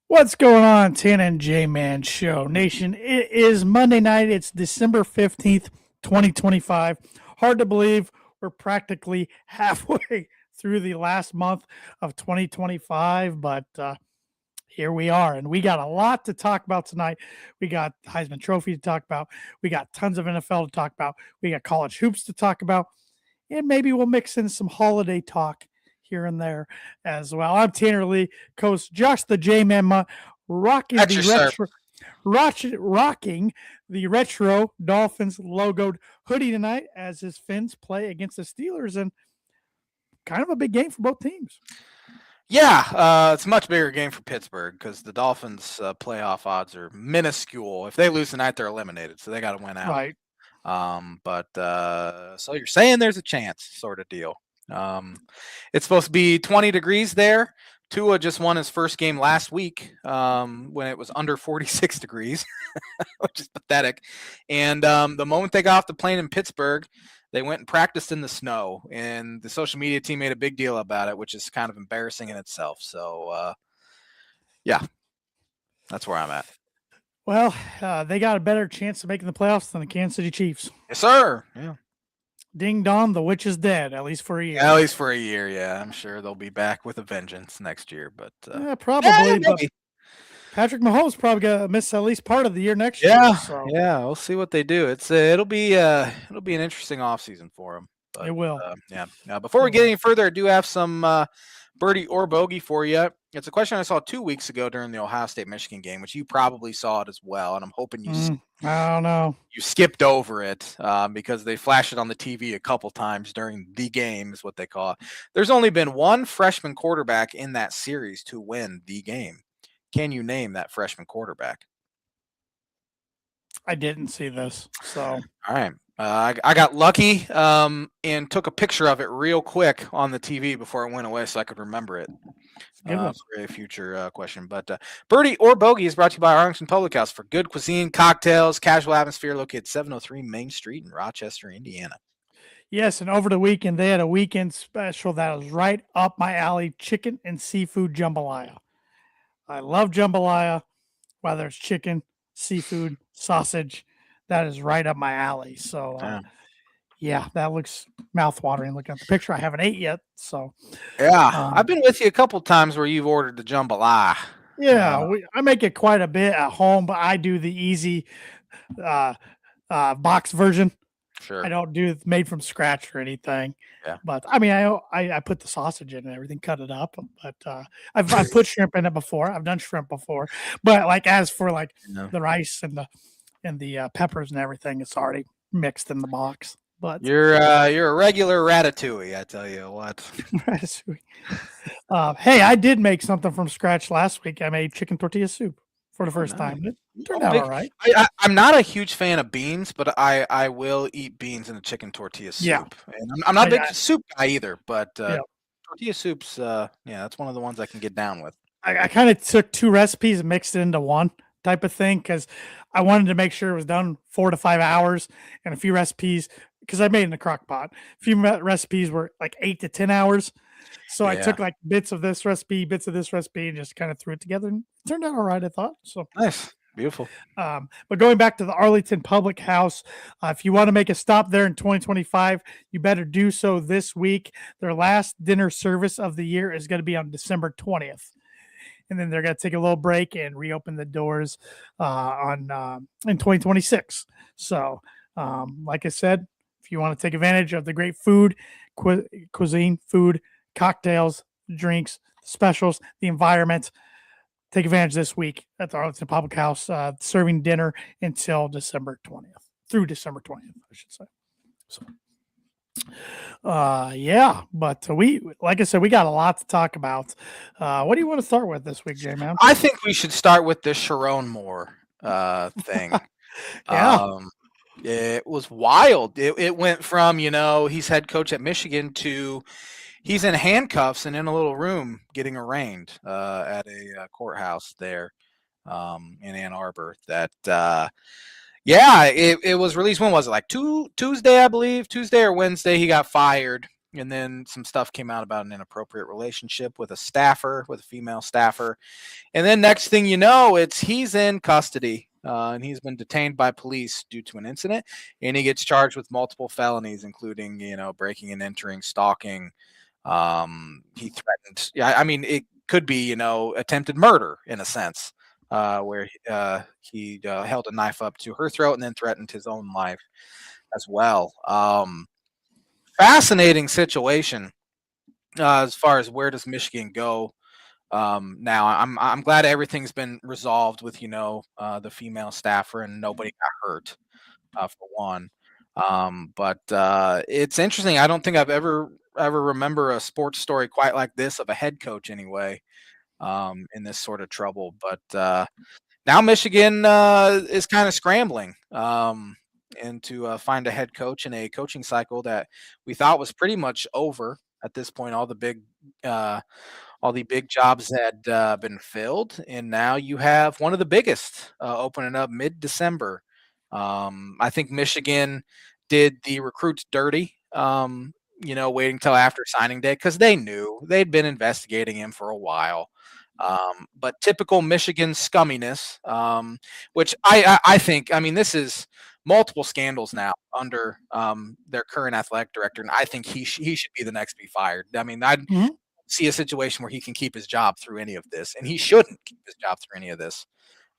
What's going on, Tan and J Man Show Nation? It is Monday night. It's December 15th, 2025. Hard to believe we're practically halfway through the last month of 2025, but here we are. And we got a lot to talk about tonight. We got the Heisman Trophy to talk about. We got tons of NFL to talk about. We got college hoops to talk about. And maybe we'll mix in some holiday talk here and there as well. I'm Tanner Lee, Coach Josh the J Man, rocking At the your service. rocking the retro Dolphins logoed hoodie tonight as his Finns play against the Steelers, and kind of a big game for both teams. Yeah, it's a much bigger game for Pittsburgh because the Dolphins' playoff odds are minuscule. If they lose tonight, they're eliminated, so they got to win out. Right. So you're saying there's a chance, sort of deal. It's supposed to be 20 degrees there. Tua just won his first game last week when it was under 46 degrees, which is pathetic. And the moment they got off the plane in Pittsburgh, they went and practiced in the snow, and the social media team made a big deal about it, which is kind of embarrassing in itself. So, yeah, that's where I'm at. Well, they got a better chance of making the playoffs than the Kansas City Chiefs. Yes, sir. Yeah. Ding dong, the witch is dead, at least for a year. At least for a year, yeah. I'm sure they'll be back with a vengeance next year, but Probably. But maybe. Patrick Mahomes probably gonna miss at least part of the year next Yeah, year. So yeah, we'll see what they do. It'll be an interesting offseason for them. But, it will. Yeah. Now, before we get any further, I do have some birdie or bogey for you. It's a question I saw 2 weeks ago during the Ohio State Michigan game, which you probably saw it as well, and I'm hoping I don't know. you skipped over it because they flashed it on the TV a couple times during the game, is what they call it. There's only been one freshman quarterback in that series to win the game. Can you name that freshman quarterback? I didn't see this. So All right. I got lucky and took a picture of it real quick on the TV before it went away so I could remember it. For a future question. But Birdie or Bogey is brought to you by Arlington Public House for good cuisine, cocktails, casual atmosphere, located 703 Main Street in Rochester, Indiana. yes, and over the weekend they had a weekend special that was right up my alley: chicken and seafood jambalaya. I love jambalaya, whether it's chicken, seafood, sausage. That is right up my alley. So yeah, that looks mouthwatering. Looking at the picture, I haven't ate yet. So yeah, I've been with you a couple times where you've ordered the jambalaya. Yeah, I make it quite a bit at home, but I do the easy box version. Sure. I don't do made from scratch or anything. Yeah. But I mean, I put the sausage in and everything, cut it up. But I've put shrimp in it before. I've done shrimp before. But like as for like the rice and the peppers and everything, it's already mixed in the box. But you're a regular ratatouille, I tell you what. ratatouille. Hey, I did make something from scratch last week. I made chicken tortilla soup for the first time. It turned out all right. I'm not a huge fan of beans, but I will eat beans in a chicken tortilla soup. Yeah. And I'm not a big soup guy either, but tortilla soups, that's one of the ones I can get down with. I kind of took two recipes and mixed it into one type of thing because I wanted to make sure it was done 4 to 5 hours, and a few recipes because I made it in a crock pot. A few recipes were like 8 to 10 hours. So I took like bits of this recipe, and just kind of threw it together, and it turned out all right, I thought. So nice. Beautiful. But going back to the Arlington Public House, if you want to make a stop there in 2025, you better do so this week. Their last dinner service of the year is going to be on December 20th. And then they're going to take a little break and reopen the doors in 2026. So, like I said, if you want to take advantage of the great food, cuisine, food, cocktails, drinks, specials, the environment, take advantage this week at the Arlington Public House, serving dinner until December 20th, through December 20th, I should say. So, but like I said, we got a lot to talk about. What do you want to start with this week, J-Man? I think we should start with this Sharon Moore thing. It was wild. It went from, he's head coach at Michigan to he's in handcuffs and in a little room getting arraigned at a courthouse there in Ann Arbor. It was released. When was it? Like Tuesday, I believe. Tuesday or Wednesday, he got fired. and then some stuff came out about an inappropriate relationship with a female staffer. And then next thing you know, he's in custody, and he's been detained by police due to an incident, and he gets charged with multiple felonies, including breaking and entering, stalking. He threatened. Yeah, I mean it could be attempted murder in a sense, where he held a knife up to her throat and then threatened his own life as well. Fascinating situation as far as where does Michigan go now. I'm glad everything's been resolved with the female staffer and nobody got hurt for one. But it's interesting. I don't think I've ever remember a sports story quite like this of a head coach anyway in this sort of trouble. But now Michigan is kind of scrambling and to find a head coach in a coaching cycle that we thought was pretty much over at this point. All the big jobs had been filled, and now you have one of the biggest opening up mid-December. I think Michigan did the recruits dirty, waiting till after signing day because they knew they'd been investigating him for a while. But typical Michigan scumminess, which I think, I mean, this is multiple scandals now under their current athletic director, and I think he should be the next to be fired. I mean, I Mhm. see a situation where he can keep his job through any of this, and he shouldn't keep his job through any of this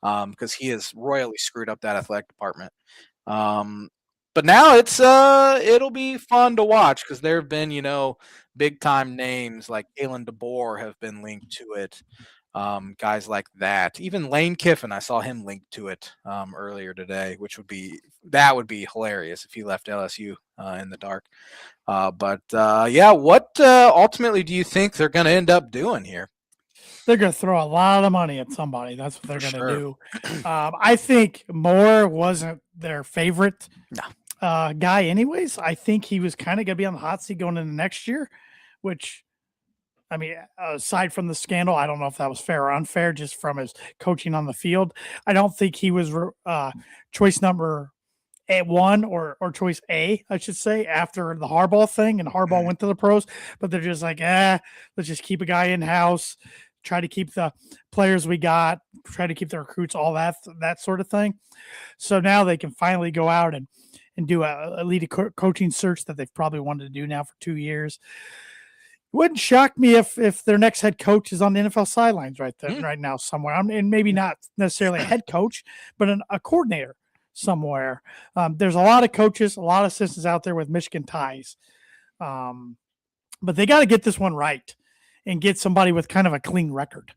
because he has royally screwed up that athletic department. Um, but now it'll be fun to watch because there have been big time names like Kalen DeBoer have been linked to it. Guys like that, even Lane Kiffin, I saw him linked to it earlier today, which would be hilarious if he left LSU in the dark. But yeah, what ultimately do you think they're going to end up doing here? They're going to throw a lot of money at somebody. That's what they're For going to sure. do. I think Moore wasn't their favorite No. guy, anyways. I think he was kind of going to be on the hot seat going into next year, which, I mean, aside from the scandal, I don't know if that was fair or unfair just from his coaching on the field. I don't think he was choice number one or choice A, I should say, after the Harbaugh thing, and Harbaugh went to the pros, but they're just like, let's just keep a guy in house, try to keep the players we got, try to keep the recruits, all that sort of thing. So now they can finally go out and do a elite coaching search that they've probably wanted to do now for 2 years. Wouldn't shock me if their next head coach is on the NFL sidelines right now somewhere. And maybe not necessarily a head coach, but a coordinator somewhere. There's a lot of coaches, a lot of assistants out there with Michigan ties. But they got to get this one right and get somebody with kind of a clean record.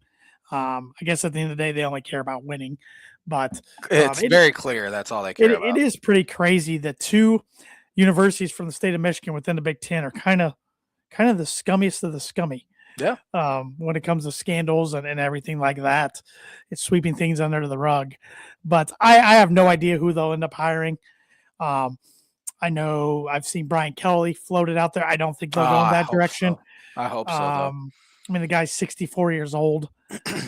I guess at the end of the day, they only care about winning. But it's very clear that's all they care about. It is pretty crazy that two universities from the state of Michigan within the Big Ten are kind of the scummiest of the scummy. Yeah. When it comes to scandals and everything like that, it's sweeping things under the rug. But I have no idea who they'll end up hiring. I know I've seen Brian Kelly floated out there. I don't think they'll go in that direction. So. I hope so. Though. I mean, the guy's 64 years old.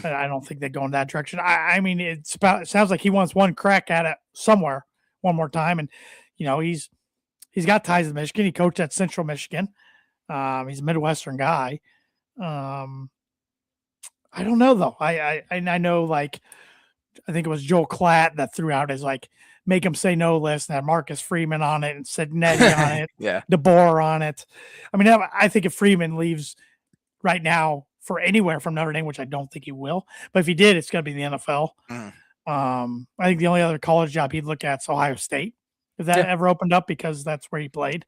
I don't think they go in that direction. I mean, it sounds like he wants one crack at it somewhere one more time. And, he's got ties to Michigan. He coached at Central Michigan. He's a Midwestern guy. I don't know though. I know, like, I think it was Joel Klatt that threw out his make him say no list and had Marcus Freeman on it and said Nettie on it, yeah, DeBoer on it. I mean, I think if Freeman leaves right now for anywhere from Notre Dame, which I don't think he will, but if he did, it's going to be the NFL. I think the only other college job he'd look at is Ohio State, if that ever opened up, because that's where he played.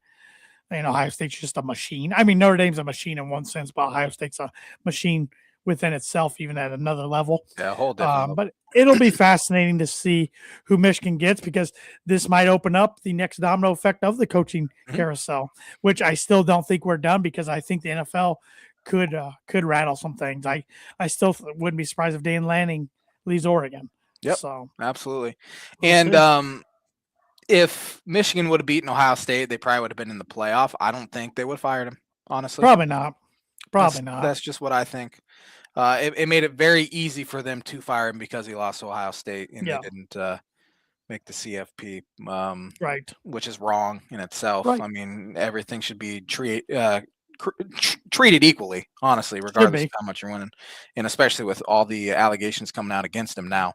Ohio State's just a machine. I mean, Notre Dame's a machine in one sense, but Ohio State's a machine within itself, even at another level. Yeah, a whole different level. But it'll be fascinating to see who Michigan gets, because this might open up the next domino effect of the coaching carousel, which I still don't think we're done, because I think the NFL could rattle some things. I still wouldn't be surprised if Dan Lanning leaves Oregon. Yep. So absolutely. And if Michigan would have beaten Ohio State, they probably would have been in the playoff. I don't think they would have fired him, honestly. Probably not. Not. That's just what I think. It made it very easy for them to fire him because he lost to Ohio State, and they didn't make the CFP, Right. which is wrong in itself. Right. I mean, everything should be treated equally, honestly, Should regardless of be. how much you're winning, and especially with all the allegations coming out against him now.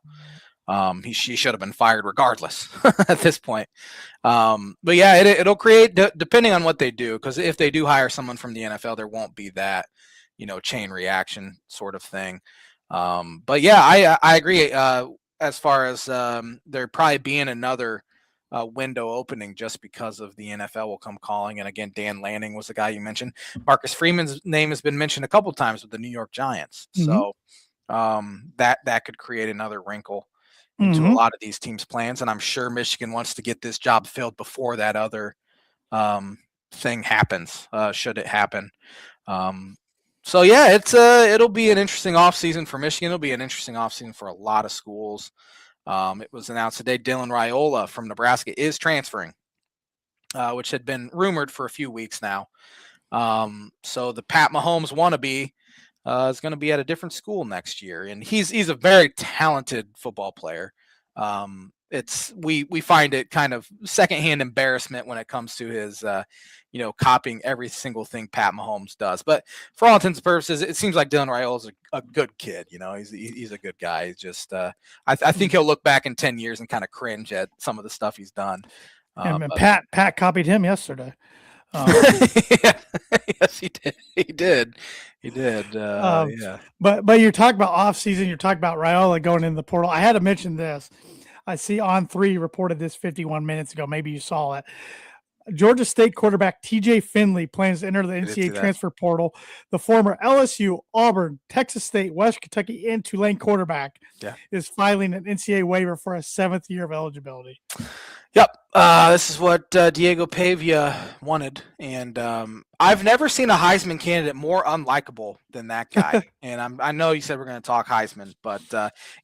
He should have been fired regardless at this point. But yeah, it'll create depending on what they do, because if they do hire someone from the NFL, there won't be that chain reaction sort of thing. But yeah, I agree. As far as there probably being another window opening just because of the NFL will come calling. And again, Dan Lanning was the guy you mentioned. Marcus Freeman's name has been mentioned a couple times with the New York Giants. Mhm. So that could create another wrinkle into a Mhm. lot of these teams' plans. And I'm sure Michigan wants to get this job filled before that other thing happens, should it happen. So yeah, it'll be an interesting offseason for Michigan. It'll be an interesting offseason for a lot of schools. It was announced today Dylan Raiola from Nebraska is transferring, which had been rumored for a few weeks now. So the Pat Mahomes wannabe is going to be at a different school next year, and he's a very talented football player. We find it kind of secondhand embarrassment when it comes to his copying every single thing Pat Mahomes does. But for all intents and purposes, it seems like Dylan Raiola is a good kid. He's a good guy. He's just I think he'll look back in 10 years and kind of cringe at some of the stuff he's done. And Pat copied him yesterday. Yes, he did. He did. Yeah. But you're talking about off season. You're talking about Raiola going in the portal. I had to mention this. I see On3 reported this 51 minutes ago. Maybe you saw it. Georgia State quarterback TJ Finley plans to enter the NCAA transfer portal. The former LSU, Auburn, Texas State, West Kentucky, and Tulane quarterback is filing an NCAA waiver for a 7th year of eligibility. Yep. This is what Diego Pavia wanted. And I've never seen a Heisman candidate more unlikable than that guy. And I know you said we're going to talk Heisman, but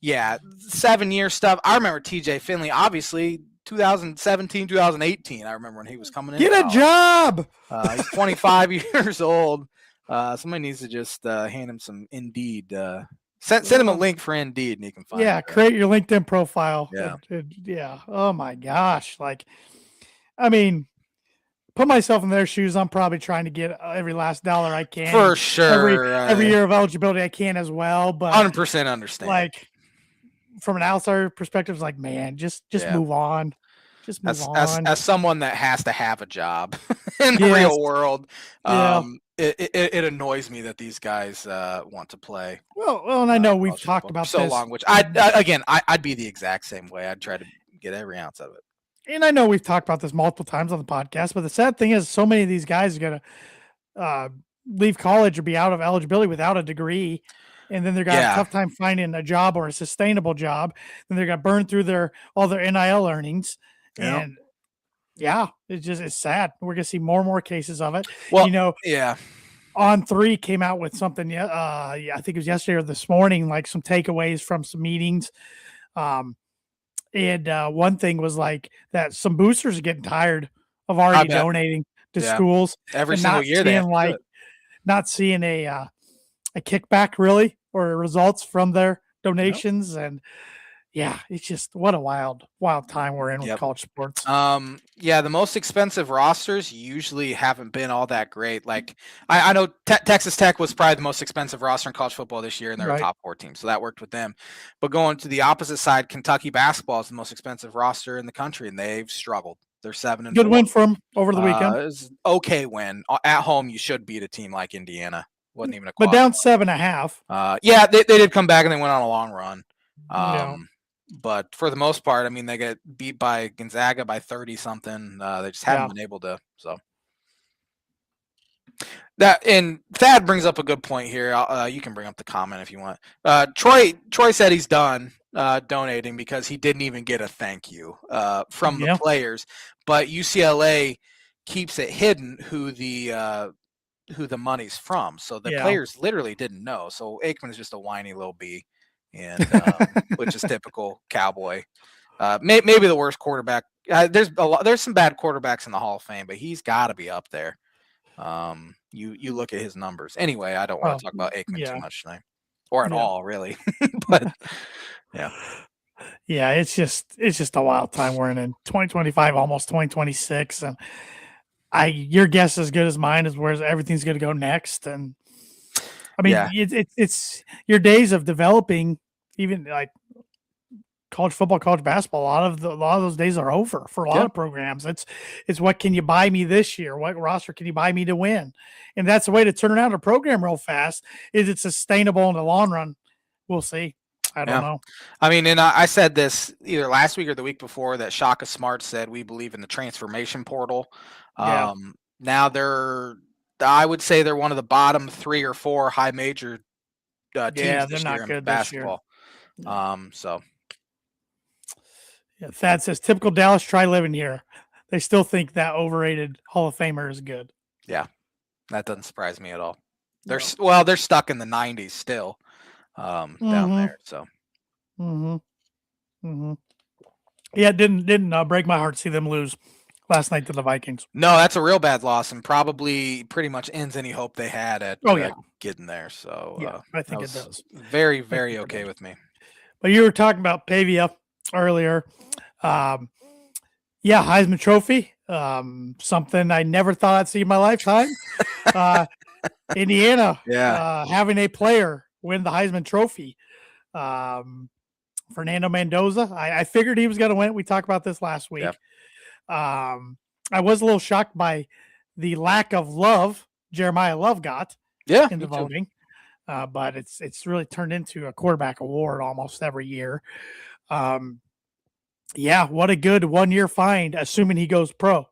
7-year stuff. I remember TJ Finley, obviously, 2017, 2018. I remember when he was coming in. Get a job. He's 25 years old. Somebody needs to just hand him some Indeed. Send him a link for Indeed, and you can find it. Yeah, create your LinkedIn profile. Yeah. Yeah. Oh my gosh. I mean, put myself in their shoes. I'm probably trying to get every last dollar I can. For sure. Every year of eligibility I can as well. But 100% understand. From an outsider perspective, it's like, man, just move on. Just move on. As someone that has to have a job in the real world, it annoys me that these guys want to play. Well, and I know we've talked about so this. long, which I'd be the exact same way. I'd try to get every ounce of it. And I know we've talked about this multiple times on the podcast, but the sad thing is so many of these guys are going to leave college or be out of eligibility without a degree. And then they're going to have a tough time finding a job or a sustainable job. Then they're going to burn through all their NIL earnings. Yep. And it's sad. We're going to see more and more cases of it. Well, On3 came out with something. I think it was yesterday or this morning, like some takeaways from some meetings. And one thing was like that some boosters are getting tired of already donating to schools every single year. Not seeing a kickback really or results from their donations. And it's just what a wild time we're in with college sports. The most expensive rosters usually haven't been all that great. Like I know Texas Tech was probably the most expensive roster in college football this year, and they're a top 4 team, so that worked with them. But going to the opposite side, Kentucky basketball is the most expensive roster in the country, and they've struggled. They're 7-4. Good win for them over the weekend. It was okay win. At home, you should beat a team like Indiana. Wasn't even a but down 7.5. They did come back and they went on a long run. But for the most part, I mean, they get beat by Gonzaga by 30 something. They just haven't been able to. So and Thad brings up a good point here. You can bring up the comment if you want. Troy said he's done donating because he didn't even get a thank you from the players. But UCLA keeps it hidden who the money's from. So the players literally didn't know. So Aikman is just a whiny little bee. And which is typical Cowboy. Maybe the worst quarterback. There's some bad quarterbacks in the Hall of Fame, but he's got to be up there. You look at his numbers. Anyway, I don't want to talk about Aikman too much tonight, or at all, really. But Yeah, it's just a wild time we're in 2025, almost 2026, and your guess is as good as mine as where everything's going to go next. And I mean, Yeah, it's your days of developing, even like college football, college basketball. A lot of those days are over for a lot yeah, of programs. It's what can you buy me this year? What roster can you buy me to win? And that's the way to turn around a program real fast. Is it sustainable in the long run? We'll see. I don't yeah. know. I mean, and I said this either last week or the week before that Shaka Smart said we believe in the transformation portal. Yeah, Now I would say they're one of the bottom 3 or 4 high major yeah, teams they're this year not in good this year. basketball. So Yeah, Thad says typical Dallas. Try living here. They still think that overrated Hall of Famer is good. yeah, that doesn't surprise me at all. No. They're stuck in the '90s still down Mm-hmm. there. So Mm-hmm. Mm-hmm. Yeah, it didn't break my heart to see them lose last night to the Vikings. no, that's a real bad loss and probably pretty much ends any hope they had at Oh yeah, getting there. So yeah, I that think it was does. very, I very think it okay does. with me. But you were talking about Pavia earlier. Um, yeah, Heisman Trophy. Something I never thought I'd see in my lifetime. Uh, Indiana Yeah, having a player win the Heisman Trophy. Um, Fernando Mendoza. I figured he was going to win. We talked about this last yeah, week. I was a little shocked by the lack of love Jeremiah Love got yeah. in Me the too. voting, but it's really turned into a quarterback award almost every year. Yeah, what a good 1 year find, assuming he goes pro.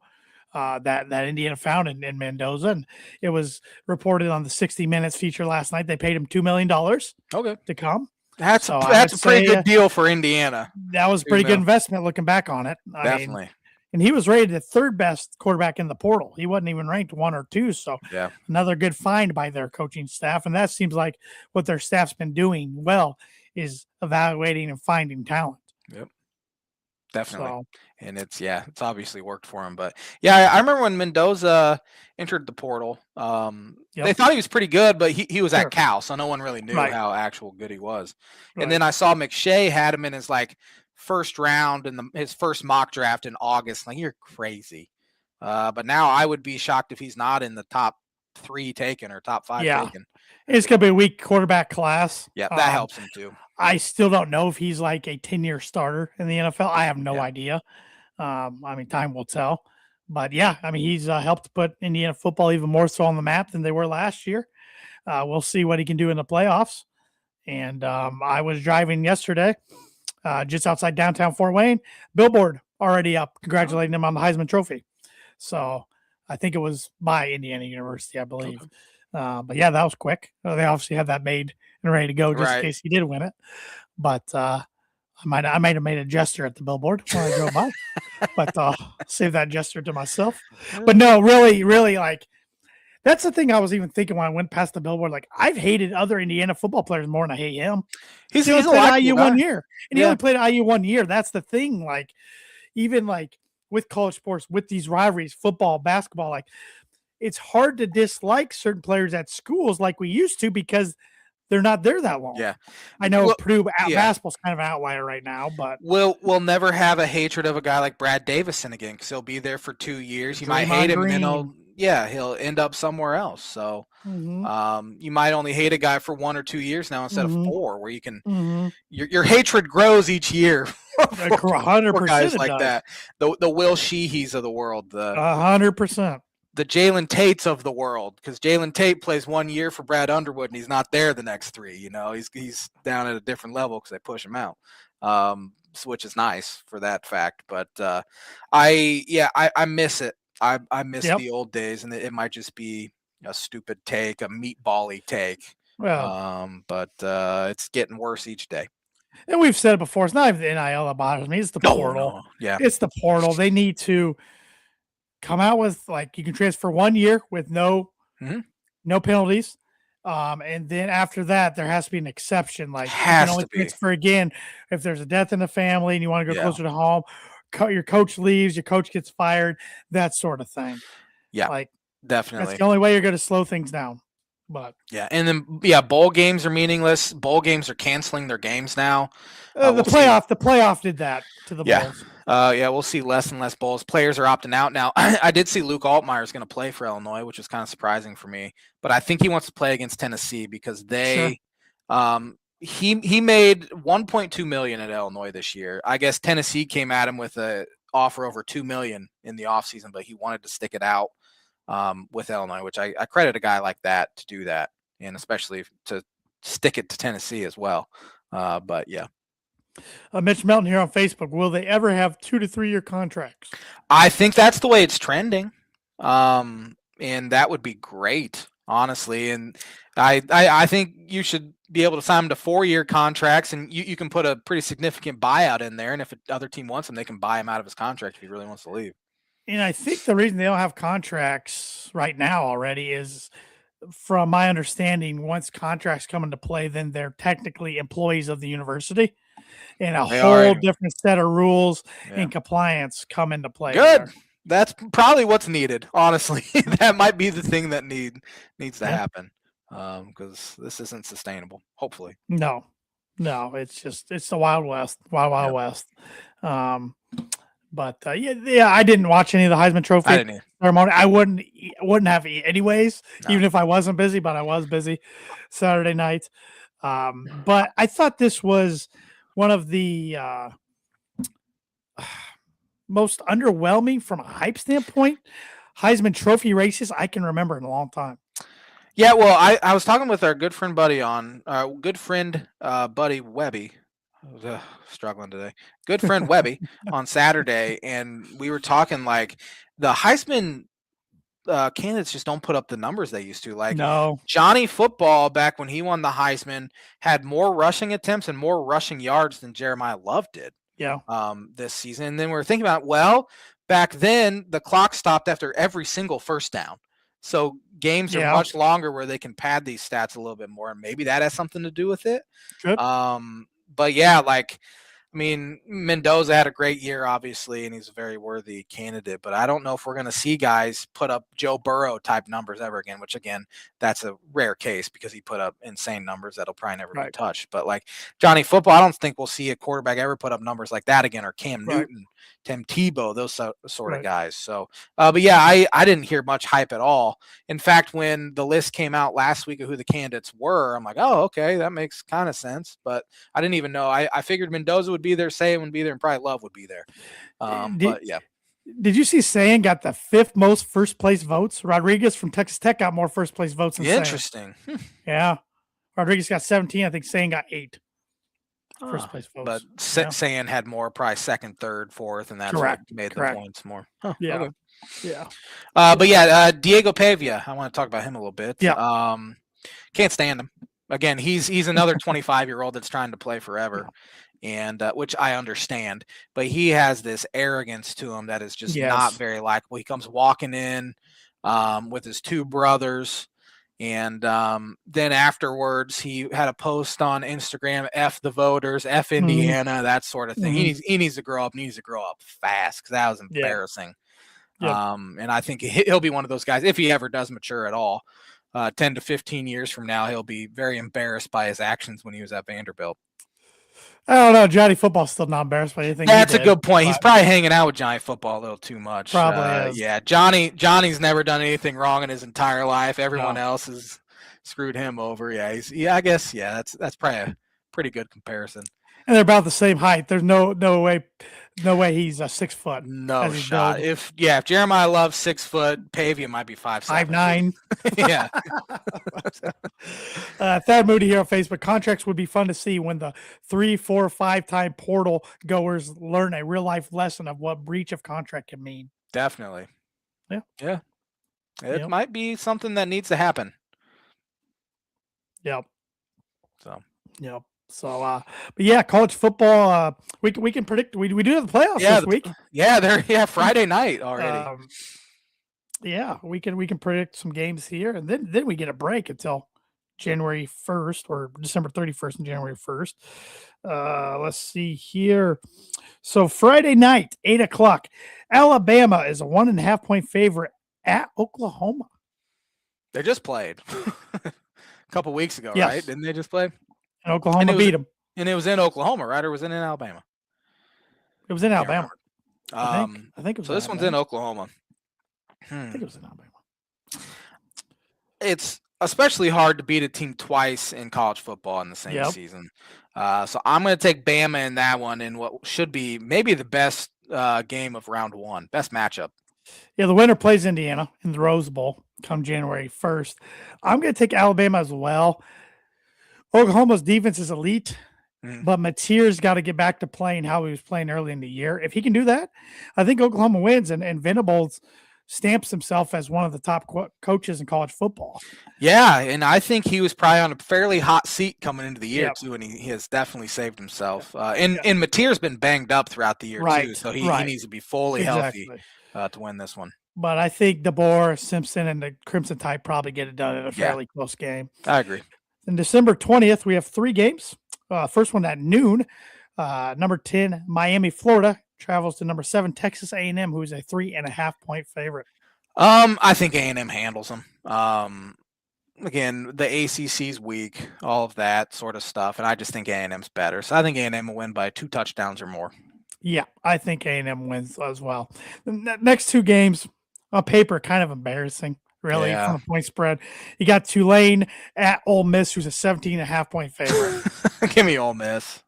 That Indiana found in Mendoza, and it was reported on the 60 Minutes feature last night. They paid him $2 million Okay, to come. that's So I that's would a pretty say good deal for Indiana. that was a Two pretty good mil, investment looking back on it. I mean, definitely. and he was rated the third best quarterback in the portal. He wasn't even ranked 1 or 2. So Yeah, another good find by their coaching staff. And that seems like what their staff's been doing well is evaluating and finding talent. yep, definitely. So And it's obviously worked for him. But yeah, I remember when Mendoza entered the portal. They yep, thought he was pretty good, but he was at sure. Cal, so no one really knew Right. how actual good he was. And Right. then I saw McShay had him in his like first round in his first mock draft in August. Like, you're crazy. But now I would be shocked if he's not in the top 3 taken or top 5 Yeah. taken. It's going to be a weak quarterback class. Yeah, that helps him too. I still don't know if he's like a 10-year starter in the NFL. I have no Yeah. idea. I mean, time will tell. But yeah, I mean, he's helped put Indiana football even more so on the map than they were last year. We'll see what he can do in the playoffs. And I was driving yesterday just outside downtown Fort Wayne. Billboard already up, congratulating him on the Heisman Trophy. So I think it was by Indiana University, I believe. Okay. But yeah, that was quick. They obviously had that made and ready to go just in Right. case he did win it. But I might have made a gesture at the billboard when I drove by, but save that gesture to myself. But no, really, really, like that's the thing I was even thinking when I went past the billboard. Like, I've hated other Indiana football players more than I hate him. He's He only a played at likable IU guy. 1 year, and he Yeah. only played at IU 1 year. That's the thing. Like, even like with college sports, with these rivalries, football, basketball, like it's hard to dislike certain players at schools like we used to because they're not there that long. Yeah. I know Well, Purdue yeah. basketball's kind of an outlier right now, but We'll never have a hatred of a guy like Brad Davison again because he'll be there for 2 years. You might hate Draymond him, and then Green. he'll end up somewhere else. So Mhm. you might only hate a guy for 1 or 2 years now instead of Mhm. 4, where you can Mhm. your hatred grows each year for, Like, 100% guys it like does. that. The Will Sheehys of the world, the 100%. Jalen Tates of the world, because Jalen Tate plays 1 year for Brad Underwood and he's not there the next 3. You know, he's down at a different level because they push him out, which is nice for that fact. But I miss it. I miss Yep. the old days, and it might just be a stupid take, a meatball-y take. Well, But it's getting worse each day. and we've said it before. It's not even the NIL that bothers me. It's the portal. Yeah, It's the portal. They need to come out with like you can transfer 1 year with Mhm. no penalties. And then after that, there has to be an exception. Like you can Has only to be. transfer again if there's a death in the family and you want to go Yeah. closer to home. Your coach leaves, your coach gets fired, that sort of thing. Yeah, Like that's definitely. the only way you're going to slow things down. But Yeah, and then bowl games are meaningless. Bowl games are canceling their games now. the We'll see. playoff did that to the Yeah. bowls. We'll see less and less bowls. Players are opting out now. I did see Luke Altmaier is going to play for Illinois, which was kind of surprising for me. But I think he wants to play against Tennessee because he made 1.2 million at Illinois this year. I guess Tennessee came at him with a offer over 2 million in the offseason, but he wanted to stick it out with Illinois, which I credit a guy like that to do that, and especially to stick it to Tennessee as well. But yeah. Mitch Melton here on Facebook. Will they ever have 2 to 3 year contracts? I think that's the way it's trending. And that would be great, honestly. And I think you should be able to sign them to 4-year contracts, and you can put a pretty significant buyout in there. And if another team wants him, they can buy him out of his contract if he really wants to leave. And I think the reason they don't have contracts right now already is, from my understanding, once contracts come into play, then they're technically employees of the university. And a whole different set of rules and compliance come into play. Good. There. That's probably what's needed, honestly. That might be the thing that needs to happen, because this isn't sustainable, hopefully. No, it's the Wild West, Wild West. But I didn't watch any of the Heisman Trophy ceremony. I wouldn't have anyways, even if I wasn't busy, but I was busy Saturday night. But I thought this was one of the most underwhelming from a hype standpoint Heisman Trophy races I can remember in a long time. Yeah, well, I was talking with our good friend Buddy Buddy Webby. Struggling today. Good friend Webby on Saturday, and we were talking like the Heisman candidates just don't put up the numbers they used to. Like Johnny Football, back when he won the Heisman, had more rushing attempts and more rushing yards than Jeremiah Love did. Yeah. This season. And then we were thinking about, well, back then the clock stopped after every single first down. So games are much longer where they can pad these stats a little bit more. And maybe that has something to do with it. Good. But yeah, like, I mean, Mendoza had a great year, obviously, and he's a very worthy candidate. But I don't know if we're going to see guys put up Joe Burrow type numbers ever again, which, again, that's a rare case because he put up insane numbers that'll probably never be touched. But like Johnny Football, I don't think we'll see a quarterback ever put up numbers like that again, or Cam Newton, Tim Tebow, those sort of guys. So, but yeah, I didn't hear much hype at all. In fact, when the list came out last week of who the candidates were, I'm like, oh, okay, that makes kind of sense. But I didn't even know. I figured Mendoza would be there, Sayan would be there, and probably Love would be there. But yeah. Did you see Sayan got the 5th most first place votes? Rodriguez from Texas Tech got more first place votes than Interesting. Yeah. Rodriguez got 17. I think Sayan got 8. First place votes. But Sayan had more, probably 2nd, 3rd, 4th, and that's what made the points more. Yeah. Okay. Yeah. But yeah, Diego Pavia, I want to talk about him a little bit. Yeah. Can't stand him. Again, he's another 25-year-old that's trying to play forever. And which I understand, but he has this arrogance to him that is just not very likable. He comes walking in with his 2 brothers, and then afterwards he had a post on Instagram, F the voters, F Indiana, that sort of thing. He needs to grow up, fast, because that was embarrassing. And I think he'll be one of those guys, if he ever does mature at all, 10 to 15 years from now, he'll be very embarrassed by his actions when he was at Vanderbilt. I don't know. Johnny Football's still not embarrassed by anything. That's a good point. He's probably hanging out with Johnny Football a little too much. Probably is. Yeah, Johnny's never done anything wrong in his entire life. Everyone else has screwed him over. Yeah, I guess that's probably a pretty good comparison. And they're about the same height. There's no way he's 6 foot. No shot. If Jeremiah Love's 6 foot, Pavia might be 5'7". 5'9". Yeah. Thad Moody here on Facebook. Contracts would be fun to see when the 3, 4, 5-time portal goers learn a real life lesson of what breach of contract can mean. Definitely. Yeah. It might be something that needs to happen. Yep. So. Yep. So, but yeah, college football. We can predict. We do have the playoffs this week. They're Friday night already. We can predict some games here, and then we get a break until January 1st or December 31st and January 1st. Let's see here. So Friday night, 8:00, Alabama is a 1.5 point favorite at Oklahoma. They just played. couple weeks ago, Yes. right? Didn't they just play? And Oklahoma beat them. And it was in Oklahoma, right? Or was it in Alabama? It was in Can't Alabama. remember. I think it was. So this one's in Oklahoma. I think it was in Alabama. It's especially hard to beat a team twice in college football in the same season. So I'm going to take Bama in that one in what should be maybe the best game of round one, best matchup. Yeah, the winner plays Indiana in the Rose Bowl come January 1st. I'm going to take Alabama as well. Oklahoma's defense is elite, but Mateer's got to get back to playing how he was playing early in the year. If he can do that, I think Oklahoma wins, and Venables stamps himself as one of the top coaches in college football. Yeah, and I think he was probably on a fairly hot seat coming into the year too, and he has definitely saved himself. And Mateer's been banged up throughout the year too, so he needs to be fully healthy to win this one. But I think DeBoer, Simpson, and the Crimson Tide probably get it done in a fairly close game. I agree. On December 20th, we have 3 games. First one at noon. Number 10, Miami, Florida, travels to number 7, Texas A&M, who's a 3.5-point favorite. I think A&M handles them. Again, the ACC's weak, all of that sort of stuff, and I just think A&M's better. So I think A&M will win by 2 touchdowns or more. Yeah, I think A&M wins as well. The next 2 games, on paper, kind of embarrassing, really, from the point spread. You got Tulane at Ole Miss, who's a 17.5-point favorite. Give me Ole Miss.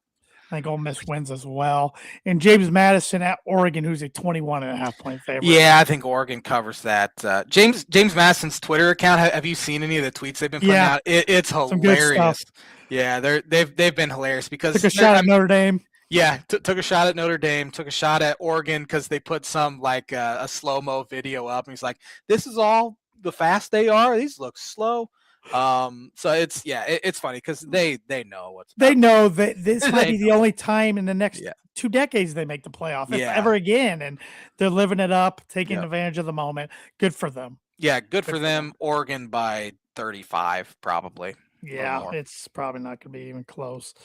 I think Ole Miss wins as well. And James Madison at Oregon, who's a 21.5-point favorite. Yeah, I think Oregon covers that. James Madison's Twitter account. Have you seen any of the tweets they've been putting out? It's hilarious. Yeah, they've been hilarious because took a shot at Notre Dame. Yeah, took a shot at Notre Dame, took a shot at Oregon because they put some like a slow-mo video up, and he's like, "This is all the fast they are. These look slow." So it's funny because they know what's they know that this might be the only time in the next 2 decades they make the playoff, if ever again, and they're living it up, taking advantage of the moment. Good for them. Yeah, good for them. Oregon by 35 probably. Yeah, it's probably not going to be even close.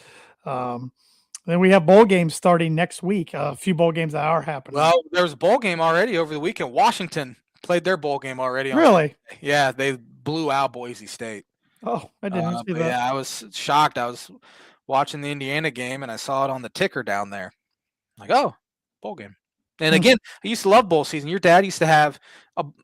Then we have bowl games starting next week. A few bowl games that are happening. Well, there was a bowl game already over the weekend. Washington played their bowl game already. Really? Yeah, they blew out Boise State. Oh, I didn't see that. Yeah, I was shocked. I was watching the Indiana game, and I saw it on the ticker down there. Like, oh, bowl game. And again, I used to love bowl season. Your dad used to have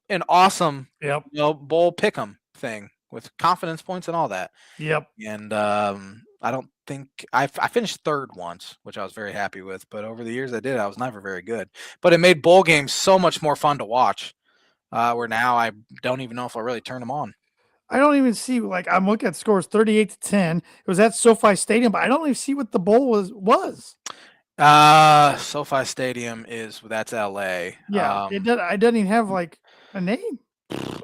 an awesome bowl pick'em thing with confidence points and all that. Yep. And I don't think I finished 3rd once, which I was very happy with. But over the years I was never very good. But it made bowl games so much more fun to watch. Where now I don't even know if I'll really turn them on. I don't even see, like, I'm looking at scores 38-10. It was at SoFi Stadium, but I don't even see what the bowl was. SoFi Stadium that's LA. Yeah, it doesn't even have like a name.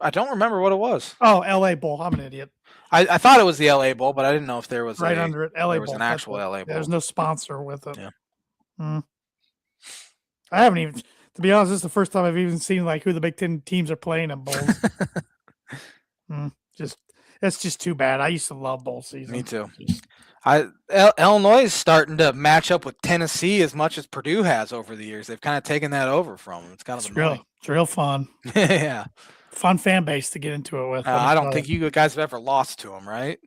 I don't remember what it was. Oh, LA Bowl. I'm an idiot. I thought it was the LA Bowl, but I didn't know if there was under it. LA there was Bowl. an actual LA Bowl. There's no sponsor with it. Yeah. I haven't even, to be honest, this is the first time I've even seen like who the Big Ten teams are playing in bowls. It's just too bad. I used to love bowl season. Me too. Illinois is starting to match up with Tennessee as much as Purdue has over the years. They've kind of taken that over from them. It's kind of annoying. It's real fun. Yeah. Fun fan base to get into it with. I don't think you guys have ever lost to them, right?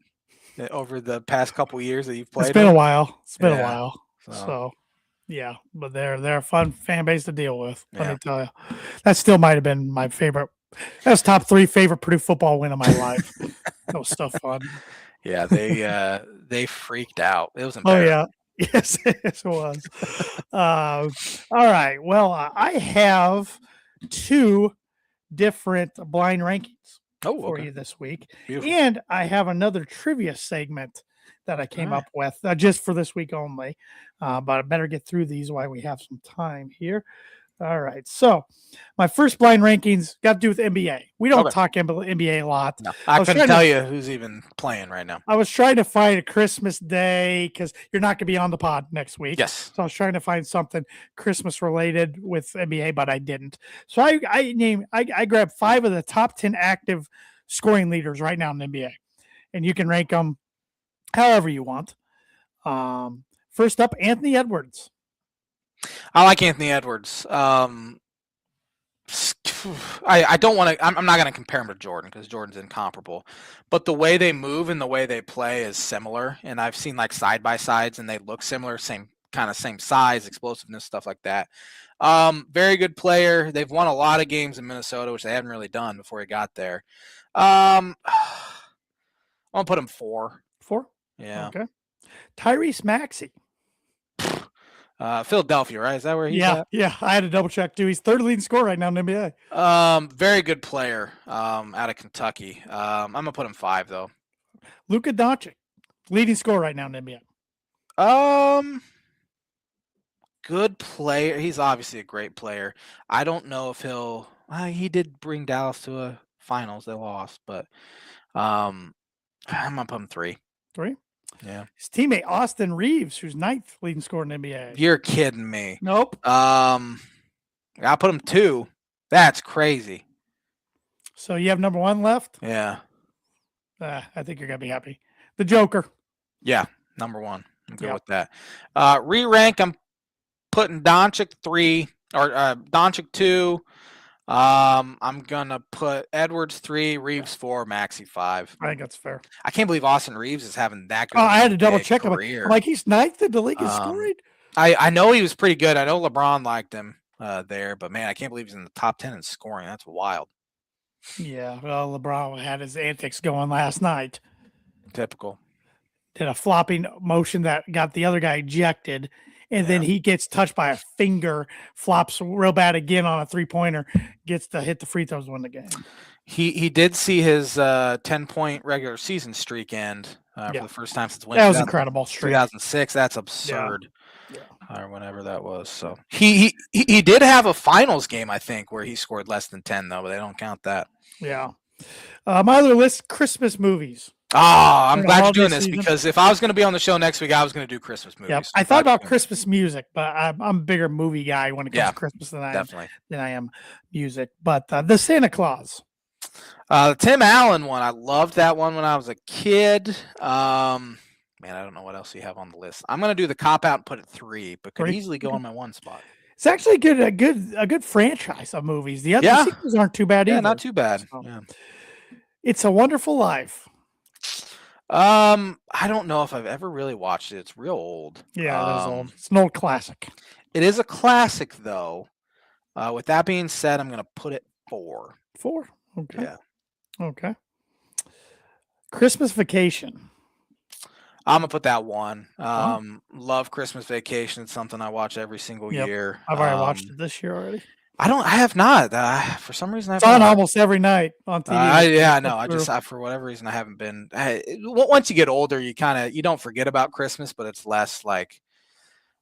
Over the past couple of years that you've played. It's been a while. So yeah, but they're a fun fan base to deal with. Let me tell you, that still might have been my favorite. That's top 3 favorite Purdue football win of my life. That was so fun. Yeah, they freaked out. It was embarrassing. Oh yeah, yes, it was. All right. Well, I have 2 different blind rankings for you this week. Beautiful. And I have another trivia segment that I came up with just for this week only. But I better get through these while we have some time here. All right. So my first blind rankings got to do with NBA. We don't talk NBA a lot. No, I couldn't tell you who's even playing right now. I was trying to find a Christmas day because you're not going to be on the pod next week. Yes. So I was trying to find something Christmas related with NBA, but I didn't. So I grabbed 5 of the top 10 active scoring leaders right now in the NBA. And you can rank them however you want. First up, Anthony Edwards. I like Anthony Edwards. I don't want to. I'm not going to compare him to Jordan because Jordan's incomparable. But the way they move and the way they play is similar. And I've seen like side by sides, and they look similar, same size, explosiveness, stuff like that. Very good player. They've won a lot of games in Minnesota, which they hadn't really done before he got there. I'm gonna put him 4. 4. Yeah. Okay. Tyrese Maxey. Philadelphia, right? Is that where he's Yeah, at? yeah. I had to double check too. He's third leading scorer right now in the NBA. Very good player. Out of Kentucky. I'm gonna put him 5 though. Luka Doncic, leading scorer right now in the NBA. Good player. He's obviously a great player. I don't know if he'll. He did bring Dallas to a finals. They lost, but I'm gonna put him 3. 3. Yeah. His teammate Austin Reeves, who's 9th leading scorer in the NBA. You're kidding me. Nope. I'll put him 2. That's crazy. So you have number 1 left. Yeah. I think you're gonna be happy. The Joker. Yeah, number 1. I'm good Yep. with that. Re-rank. I'm putting Doncic 3 or Doncic 2. I'm gonna put Edwards 3, Reeves 4, Maxey 5. I think that's fair. I can't believe Austin Reeves is having that good. Oh, I had to double check him. Career. I'm like, he's 9th in the league in scoring. I know he was pretty good. I know LeBron liked him there, but man, I can't believe he's in the top 10 in scoring. That's wild. Yeah, well, LeBron had his antics going last night. Typical. Did a flopping motion that got the other guy ejected, and then he gets touched by a finger, flops real bad again on a 3-pointer, gets to hit the free throws, win the game. He did see his 10-point regular season streak end for the first time since that was incredible. 2006. That's absurd. Yeah. Or whenever that was. So he did have a finals game, I think, where he scored less than 10 though, but they don't count that. Yeah. My other list: Christmas movies. Oh, I'm glad you're doing this because if I was going to be on the show next week, I was going to do Christmas movies. Yep. I thought about Christmas music, but I'm a bigger movie guy when it comes to Christmas than I am music. But the Santa Claus. The Tim Allen one, I loved that one when I was a kid. Man, I don't know what else you have on the list. I'm going to do the cop out and put it 3, but could easily go on my 1 spot. It's actually a good franchise of movies. The other sequels aren't too bad either. Yeah, not too bad. So, yeah. It's a Wonderful Life. I don't know if I've ever really watched it. It's real old. Yeah, it is old. It's an old classic. It is a classic, though. With that being said, I'm going to put it 4. 4? Okay. Yeah. Okay. Christmas Vacation. I'm going to put that 1. Love Christmas Vacation. It's something I watch every single year. I've already watched it this year already. I have not. For some reason, it's on almost every night on TV. I know. I for whatever reason, I haven't been. Once you get older, you don't forget about Christmas, but it's less like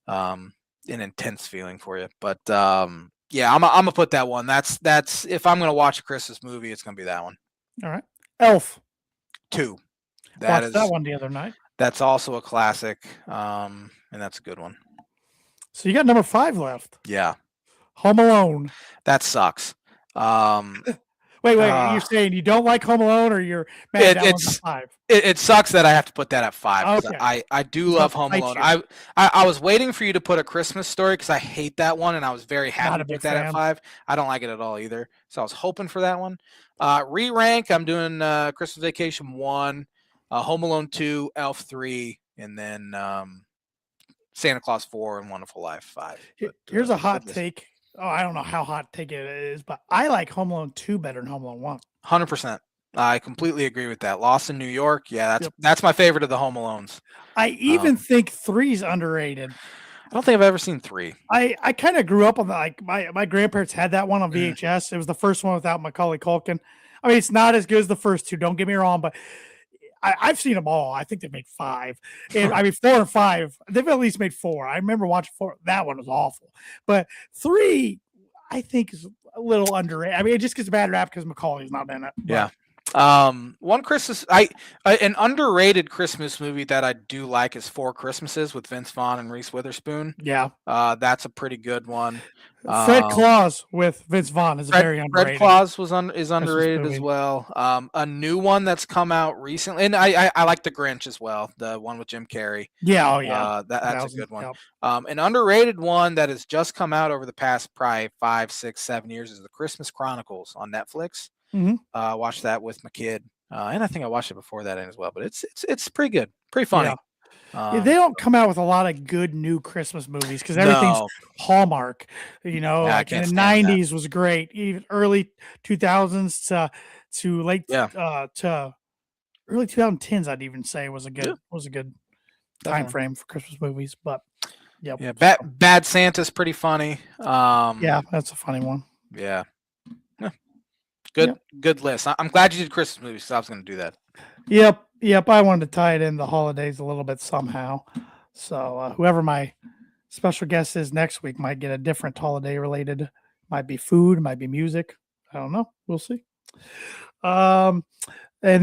an intense feeling for you. But yeah, I'm gonna put that 1. That's if I'm gonna watch a Christmas movie, it's gonna be that one. All right. Elf. 2. Watched that one the other night. That's also a classic, and that's a good one. So you got number 5 left. Yeah. Home Alone. That sucks. Wait, you're saying you don't like Home Alone, or you're mad at 5? It sucks that I have to put that at 5. Okay. I do love Home Alone. I was waiting for you to put A Christmas Story because I hate that one, and I was very happy to put that at 5. I don't like it at all either, so I was hoping for that one. Re-rank, I'm doing Christmas Vacation 1, Home Alone 2, Elf 3, and then Santa Claus 4 and Wonderful Life 5. Here's a hot take. Oh, I don't know how hot take it is, but I like Home Alone 2 better than Home Alone 1. 100%. I completely agree with that. Lost in New York. Yeah, that's my favorite of the Home Alones. I even think 3's underrated. I don't think I've ever seen 3. I kind of grew up on my grandparents had that one on VHS. It was the first one without Macaulay Culkin. I mean, it's not as good as the first 2. Don't get me wrong, but I've seen them all. I think they've made 5. And, 4 and 5. They've at least made 4. I remember watching 4. That one was awful. But 3, I think, is a little underrated. I mean, it just gets a bad rap because Macaulay's not in it. Yeah. One Christmas, an underrated Christmas movie that I do like is Four Christmases with Vince Vaughn and Reese Witherspoon. Yeah. That's a pretty good one. Fred Claus with Vince Vaughn is very Fred underrated. Claus is Christmas underrated movie. as well. A new one that's come out recently, and I like The Grinch as well, the one with Jim Carrey. Yeah. Oh, yeah. That's a good one. Yep. An underrated one that has just come out over the past probably 5, 6, 7 years is The Christmas Chronicles on Netflix. Mhm. Watched that with my kid, and I think I watched it before that as well. But it's pretty good, pretty funny. Yeah. Yeah, they don't come out with a lot of good new Christmas movies because everything's No, Hallmark. You know, yeah, I like in can't the stand that. '90s was great, even early 2000s to late Yeah, to early 2010s. I'd even say was a Yeah. good time Definitely. frame for Christmas movies. But yep, Yeah, so, Bad Santa's pretty funny. yeah, that's a funny one. Yeah. Yeah. Yep. Good list. I'm glad you did Christmas movies. 'Cause I was going to do that. Yep. I wanted to tie it in the holidays a little bit somehow. So whoever my special guest is next week might get a different holiday related. Might be food, might be music. I don't know. We'll see. And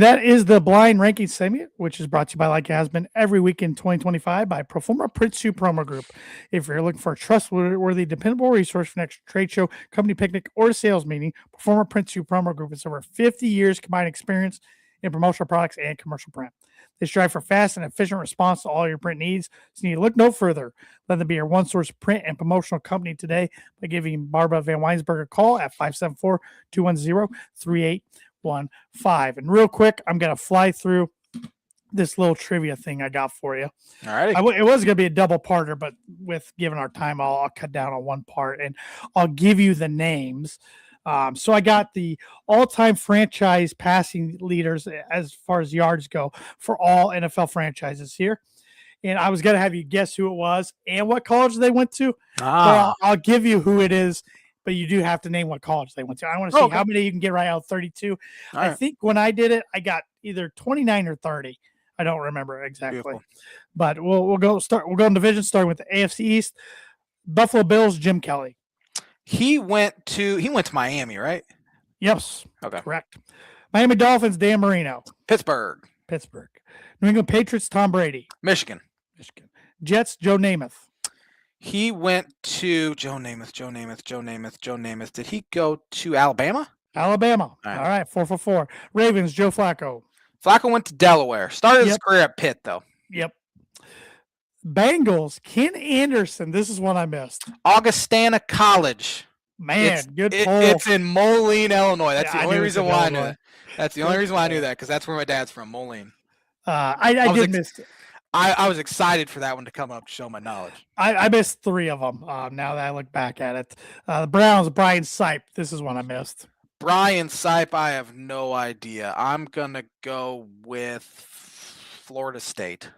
that is the blind ranking segment, which is brought to you by Like It Has Been every week in 2025 by Proforma Print Suit Promo Group. If you're looking for a trustworthy, dependable resource for next trade show, company picnic, or sales meeting, Proforma Print Suit Promo Group is over 50 years combined experience in promotional products and commercial print. They strive for fast and efficient response to all your print needs, so you need to look no further. Let them be your one source print and promotional company today by giving Barbara Van Weinsberg a call at 574 210 3815. And real quick, I'm going to fly through this little trivia thing I got for you. All right. It was going to be a double parter, but with given our time, I'll cut down on one part and I'll give you the names. So I got the all-time franchise passing leaders as far as yards go for all NFL franchises here. And I was going to have you guess who it was and what college they went to. But I'll give you who it is, but you do have to name what college they went to. I want to see how many you can get right out of 32. I think when I did it, I got either 29 or 30. I don't remember exactly. Beautiful. But we'll go in division starting with the AFC East. Buffalo Bills, Jim Kelly. He went to Miami, right? Yes. Okay. Correct. Miami Dolphins, Dan Marino. Pittsburgh. New England Patriots, Tom Brady. Michigan. Jets, Joe Namath. He went to Joe Namath. Did he go to Alabama? All right. 4 for 4. Ravens, Joe Flacco. Flacco went to Delaware. Started his career at Pitt, though. Yep. Bengals, Ken Anderson. This is one I missed. Augustana College. Man, good poll. It's in Moline, Illinois. That's the only knew reason why I knew that. That's the only reason why I knew that, because that's where my dad's from, Moline. I did miss it. I was excited for that one to come up to show my knowledge. I missed 3 of them now that I look back at it. The Browns, Brian Sipe. This is one I missed. Brian Sipe, I have no idea. I'm going to go with Florida State.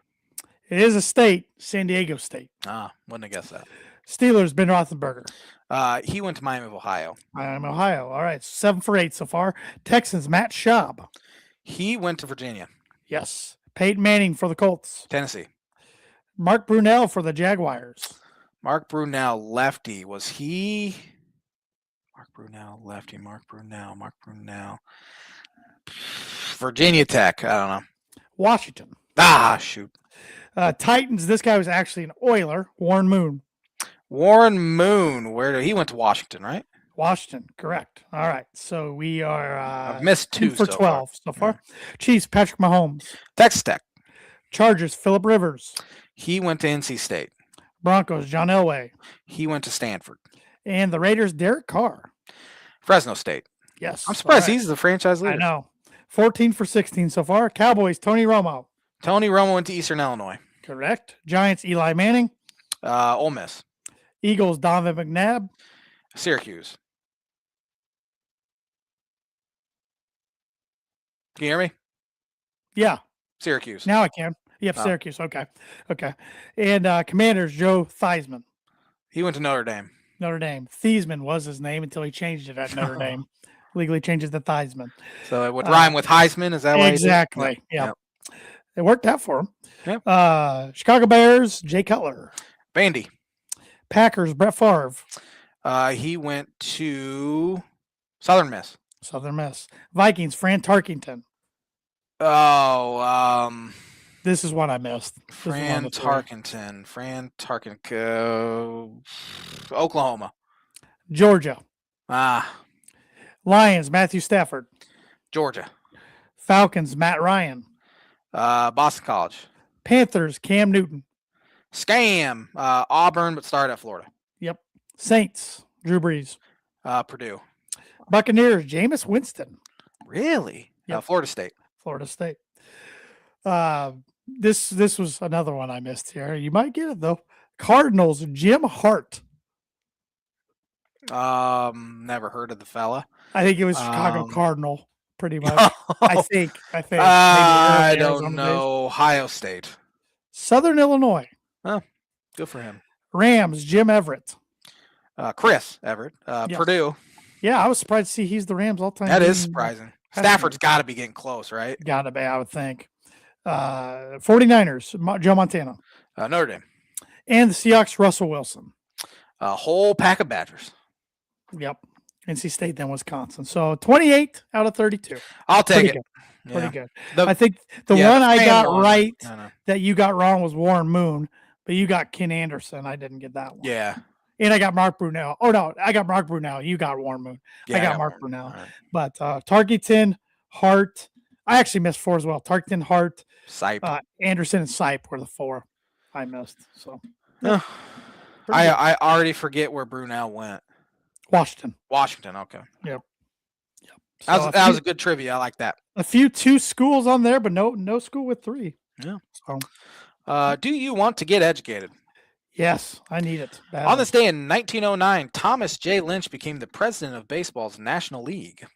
It is a state, San Diego State. Wouldn't have guessed that. Steelers, Ben Roethlisberger. He went to Miami of Ohio. Miami, Ohio. All right, 7 for 8 so far. Texans, Matt Schaub. He went to Virginia. Yes. Peyton Manning for the Colts. Tennessee. Mark Brunell for the Jaguars. Mark Brunell, lefty. Was he? Mark Brunell, lefty. Mark Brunell. Virginia Tech. I don't know. Washington. Shoot. Titans. This guy was actually an Oiler. Warren Moon. He went to Washington, right? Washington, correct. All right, so we are I've missed 2 for 12 so far. Chiefs, Patrick Mahomes. Texas Tech. Chargers, Phillip Rivers. He went to NC State. Broncos, John Elway. He went to Stanford. And the Raiders, Derek Carr. Fresno State. Yes. I'm surprised he's the franchise leader. I know. 14 for 16 so far. Cowboys, Tony Romo. Tony Romo went to Eastern Illinois. Correct. Giants, Eli Manning. Ole Miss. Eagles, Donovan McNabb. Syracuse. Can you hear me? Yeah. Syracuse. Now I can. Yep, Syracuse. Okay. And Commanders, Joe Theismann. He went to Notre Dame. Theismann was his name until he changed it at Notre Dame. Legally changes to Theismann. So it would rhyme with Heisman. Is that why? Exactly. Yeah. It worked out for him. Yep. Chicago Bears, Jay Cutler. Vandy. Packers, Brett Favre. He went to Southern Miss. Southern Miss. Vikings, Fran Tarkington. Oh, This is what I missed. This is one Fran of the three. Tarkenton. Oklahoma. Georgia. Ah, Lions, Matthew Stafford. Georgia. Falcons, Matt Ryan. Boston College. Panthers, Cam Newton. Scam. Auburn, but started at Florida. Yep. Saints, Drew Brees. Purdue. Buccaneers, Jameis Winston. Really? Yep. Florida State. Florida State. This was another one I missed here. You might get it though. Cardinals, Jim Hart. Never heard of the fella. I think it was Chicago Cardinal, pretty much. I think. I don't know. Ohio State. Southern Illinois. Good for him. Rams, Jim Everett. Chris Everett. Yes. Purdue. Yeah, I was surprised to see he's the Rams all-time. That is surprising. Stafford's got to be getting close, right? Got to be, I would think. 49ers, Joe Montana. Notre Dame. And the Seahawks, Russell Wilson. A whole pack of Badgers. Yep. NC State, then Wisconsin. So 28 out of 32. I'll take it. Pretty good. I think the one the I got one, right that you got wrong was Warren Moon, but you got Ken Anderson. I didn't get that one. Yeah. And I got Mark Brunell. Oh, no, I got Mark Brunell. You got Warren Moon. Yeah, I got Mark Brunell. Right. But Tarkington, Hart. I actually missed 4 as well. Tarkington, Hart, Sipe. Anderson, and Sipe were the 4 I missed. So I already forget where Brunell went. Washington. Okay. Yep. So that was a good trivia. I like that. A few 2 schools on there, but no school with 3. Yeah. So, do you want to get educated? Yes, I need it. Badly. On this day in 1909, Thomas J. Lynch became the president of baseball's National League.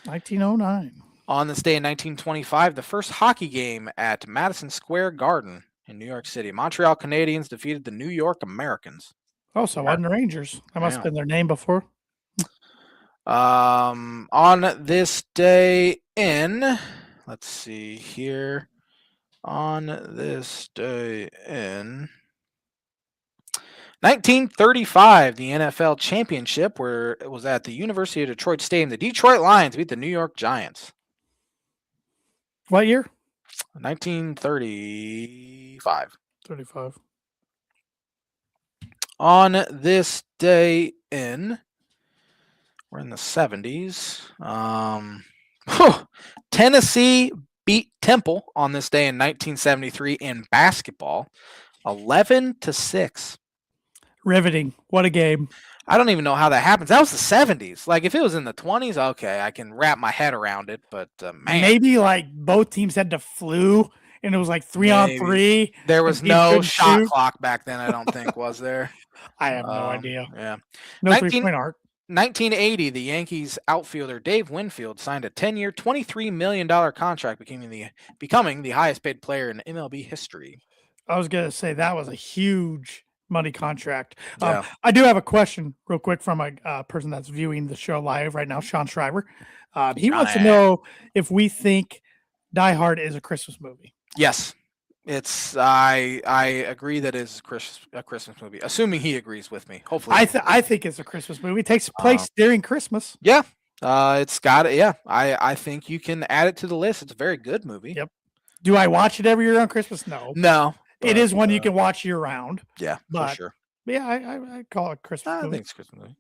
1909. On this day in 1925, the first hockey game at Madison Square Garden in New York City. Montreal Canadiens defeated the New York Americans. Oh, so it wasn't the Rangers. That must have been their name before. On this day in, let's see here. On this day in 1935, the NFL championship, where it was at the University of Detroit Stadium, the Detroit Lions beat the New York Giants. What year? 1935. 35. On this day in, we're in the 70s. Tennessee beat Temple on this day in 1973 in basketball, 11-6. Riveting. What a game. I don't even know how that happens. That was the 70s. Like, if it was in the 20s, okay, I can wrap my head around it. But, man. Maybe, like, both teams had the flu, and it was like 3-on-3. There was no shot clock back then, I don't think, was there? I have no idea. Yeah. No 3-point arc. 1980, the Yankees outfielder Dave Winfield signed a 10-year, $23 million contract, becoming the highest-paid player in MLB history. I was going to say that was a huge money contract. Yeah. I do have a question real quick from a person that's viewing the show live right now, Sean Shriver. He wants to know if we think Die Hard is a Christmas movie. Yes. I agree that it is a Christmas movie, assuming he agrees with me. Hopefully. I think it's a Christmas movie. It takes place during Christmas. Yeah. It's got it. Yeah. I think you can add it to the list. It's a very good movie. Yep. Do I watch it every year on Christmas? No. It is one you can watch year round. Yeah, for sure. Yeah, I call it Christmas movie. I think it's Christmas movie.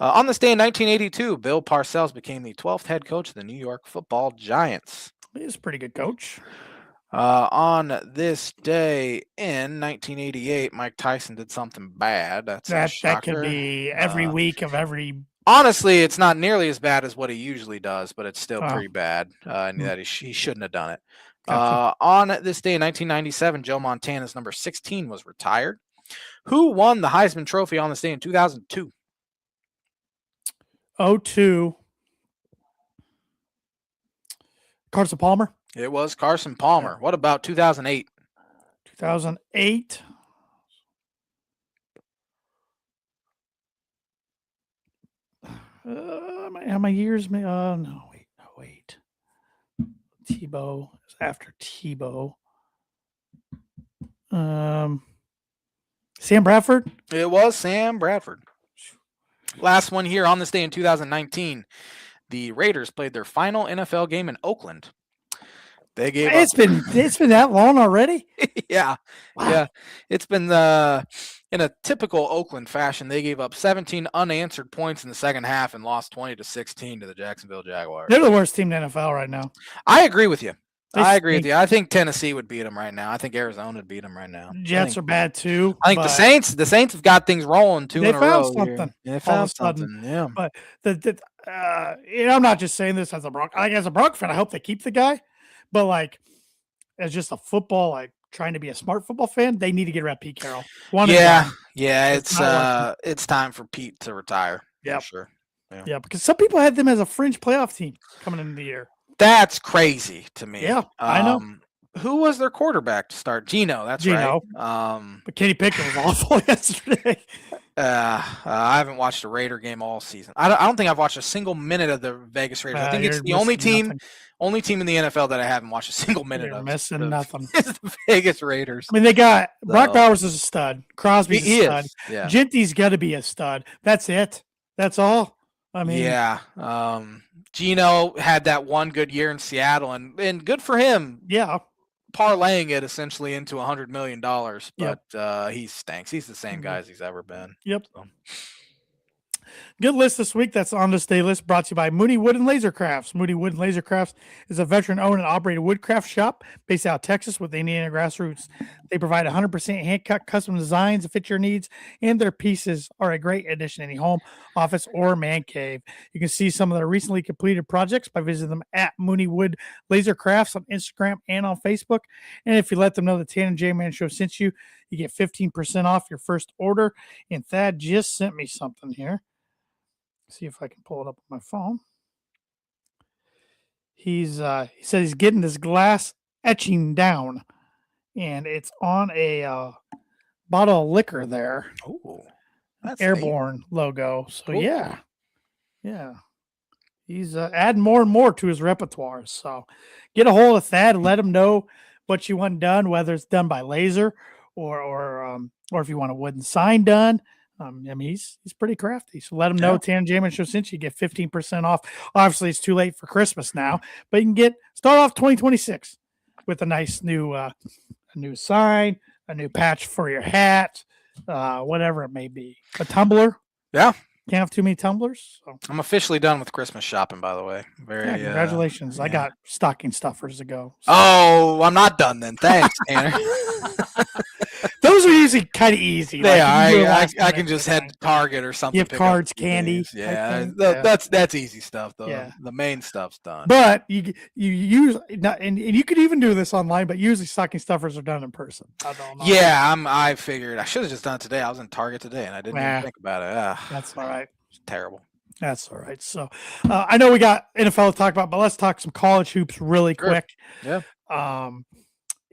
On this day in 1982, Bill Parcells became the 12th head coach of the New York Football Giants. He's a pretty good coach. On this day in 1988, Mike Tyson did something bad. That could be every week of every. Honestly, it's not nearly as bad as what he usually does, but it's still pretty bad. And that he shouldn't have done it. Gotcha. On this day in 1997, Joe Montana's number 16 was retired. Who won the Heisman Trophy on this day in 2002? 02. Carson Palmer? It was Carson Palmer. What about 2008? 2008. How many years? No, wait. Tebow is after Tebow. Sam Bradford? It was Sam Bradford. Last one here on this day in 2019, the Raiders played their final NFL game in Oakland. They gave It's been that long already. yeah, Wow. yeah. It's been in a typical Oakland fashion. They gave up 17 unanswered points in the second half and lost 20-16 to the Jacksonville Jaguars. They're the worst team in the NFL right now. I agree with you. They I agree with stink. you. I think Tennessee would beat them right now. I think Arizona would beat them right now. Jets are bad too. I think the Saints have got things rolling two in a row. Something. They All of a found sudden. something. Yeah. But I'm not just saying this as a Bronx. As a Bronx fan, I hope they keep the guy. But like, as just a football, like trying to be a smart football fan, they need to get rid of Pete Carroll. Yeah. It's time for Pete to retire. Yeah, for sure. Yeah, because some people had them as a fringe playoff team coming into the year. That's crazy to me. Yeah, I know. Who was their quarterback to start? Gino. That's right. But Kenny Pickett was awful yesterday. I haven't watched a Raider game all season. I don't think I've watched a single minute of the Vegas Raiders. I think it's the only team in the NFL that I haven't watched a single minute of. Missing nothing. It's the Vegas Raiders. I mean, they got Brock Bowers is a stud. Crosby's a stud. Yeah. Genty's got to be a stud. That's it. That's all. I mean, yeah. Gino had that one good year in Seattle, and good for him. Yeah. Parlaying it essentially into $100 million, but he stinks. He's the same guy as he's ever been. Yep. So. Good list this week. That's on this day list brought to you by Mooney Wood and Laser Crafts. Mooney Wood and Laser Crafts is a veteran-owned and operated woodcraft shop based out of Texas with Indiana grassroots. They provide 100% hand-cut custom designs that fit your needs, and their pieces are a great addition to any home, office, or man cave. You can see some of their recently completed projects by visiting them at Mooney Wood Laser Crafts on Instagram and on Facebook. And if you let them know the Tan and J-Man Show sent you, you get 15% off your first order. And Thad just sent me something here. See if I can pull it up on my phone. He said he's getting this glass etching down, and it's on a bottle of liquor there. Oh, that's Airborne neat logo. So cool. yeah, he's adding more and more to his repertoire. So get a hold of Thad and let him know what you want done, whether it's done by laser or if you want a wooden sign done. I mean, he's pretty crafty. So let him know Tan Jamin Show sent you get 15% off. Obviously, it's too late for Christmas now, but you can start off 2026 with a nice new a new sign, a new patch for your hat, whatever it may be. A tumbler. Yeah. Can't have too many tumblers. So. I'm officially done with Christmas shopping, by the way. Congratulations. I got stocking stuffers to go. So. Oh, I'm not done then. Thanks, Tanner. Those are usually kind of easy. They are. I can just head to Target or something. Gift cards, candy. Yeah, that's easy stuff though. Yeah. The main stuff's done. But you use and you could even do this online, but usually stocking stuffers are done in person. I don't know. Yeah, I figured I should have just done it today. I was in Target today and I didn't even think about it. That's all right. It's terrible. That's all right. So I know we got NFL to talk about, but let's talk some college hoops really quick. Yeah.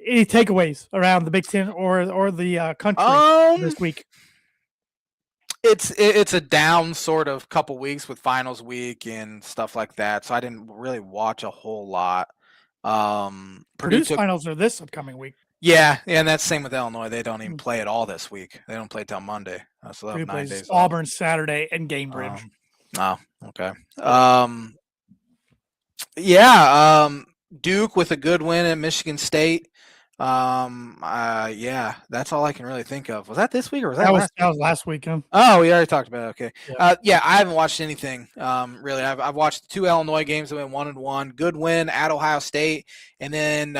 Any takeaways around the Big Ten or the country this week? It's a down sort of couple weeks with finals week and stuff like that, so I didn't really watch a whole lot. Purdue's finals are this upcoming week. Yeah, and that's the same with Illinois. They don't even play it all this week. They don't play till Monday. So they'll have 9 days. Auburn Saturday and Gamebridge. Okay. Duke with a good win at Michigan State. That's all I can really think of. Was that this week or was that was last weekend? Oh, we already talked about it. Okay. I haven't watched anything really. I've watched 2 Illinois games that went 1-1. Good win at Ohio State, and then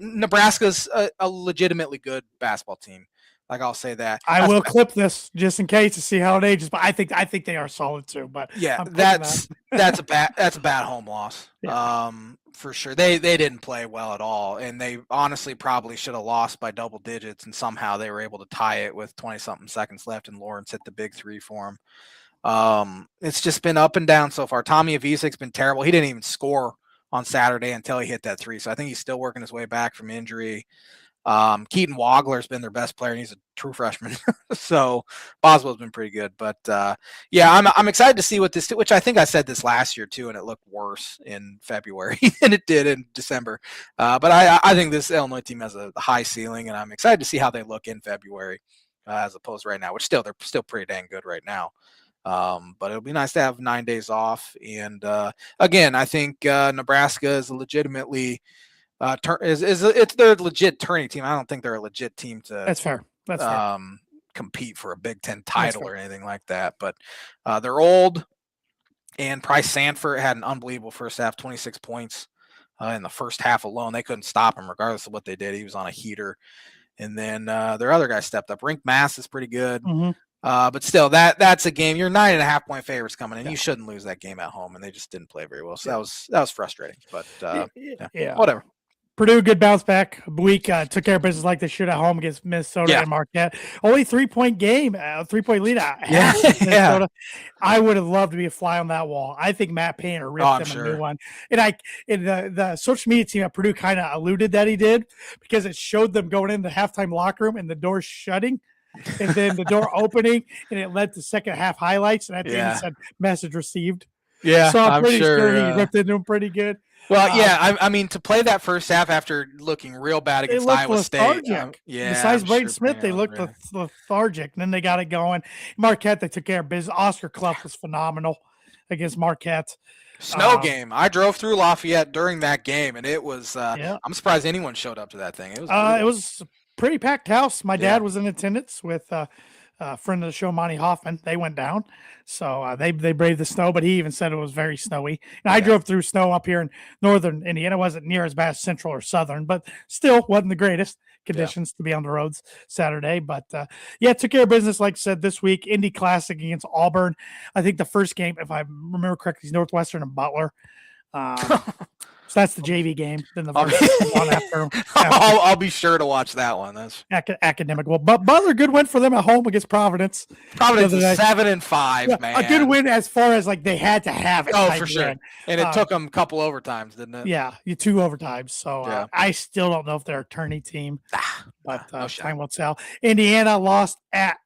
Nebraska's a legitimately good basketball team. Like, I'll say that. I will clip this just in case to see how it ages, but I think they are solid too. But yeah, that's a bad home loss. Yeah. For sure. They didn't play well at all, and they honestly probably should have lost by double digits, and somehow they were able to tie it with 20-something seconds left, and Lawrence hit the big 3 for them. It's just been up and down so far. Tommy Avisek's been terrible. He didn't even score on Saturday until he hit that 3, so I think he's still working his way back from injury. Keaton Wagler's been their best player, and he's a true freshman. So Boswell's been pretty good, but I'm excited to see what this, which I think I said this last year too, and it looked worse in February than it did in December. But I think this Illinois team has a high ceiling, and I'm excited to see how they look in February as opposed to right now, which they're still pretty dang good right now. But it'll be nice to have 9 days off. And again, I think Nebraska is legitimately it's their legit tourney team. I don't think they're a legit team to That's fair. That's fair. Compete for a Big Ten title or anything like that. But they're old. And Price Sanford had an unbelievable first half, 26 points in the first half alone. They couldn't stop him regardless of what they did. He was on a heater. And then their other guy stepped up. Rink Mass is pretty good. Mm-hmm. But still, that's a game. You're 9.5-point favorites coming in. You shouldn't lose that game at home, and they just didn't play very well. So that was frustrating. But whatever. Purdue, good bounce back week. Took care of business like they should at home against Minnesota and Marquette. Only 3-point game, 3-point lead. Minnesota. I would have loved to be a fly on that wall. I think Matt Painter ripped them a new one. And the social media team at Purdue kind of alluded that he did because it showed them going in the halftime locker room and the door shutting. And then the door opening, and it led to second half highlights. And at the end, it said message received. Yeah, so I'm pretty sure he ripped into him pretty good. Well, I mean, to play that first half after looking real bad against Iowa State. Besides Braden Smith, they looked lethargic. And then they got it going. Marquette, they took care of business. Oscar Clough was phenomenal against Marquette. Snow game. I drove through Lafayette during that game, and it was. I'm surprised anyone showed up to that thing. It was a pretty packed house. My dad was in attendance with a friend of the show, Monty Hoffman. They went down, so they braved the snow. But he even said it was very snowy. And I drove through snow up here in northern Indiana. It wasn't near as bad as central or southern, but still wasn't the greatest conditions to be on the roads Saturday. But took care of business. Like I said, this week, Indy Classic against Auburn. I think the first game, if I remember correctly, is Northwestern and Butler. So that's the JV game. Then the one after. I'll be sure to watch that one. That's academic. Well, but Butler, good win for them at home against Providence. Providence is 7-5, man. A good win as far as like they had to have it. Oh, for sure. And it took them a couple overtimes, didn't it? Yeah, 2 overtimes. So I still don't know if they're a tourney team, but time will tell. Indiana lost at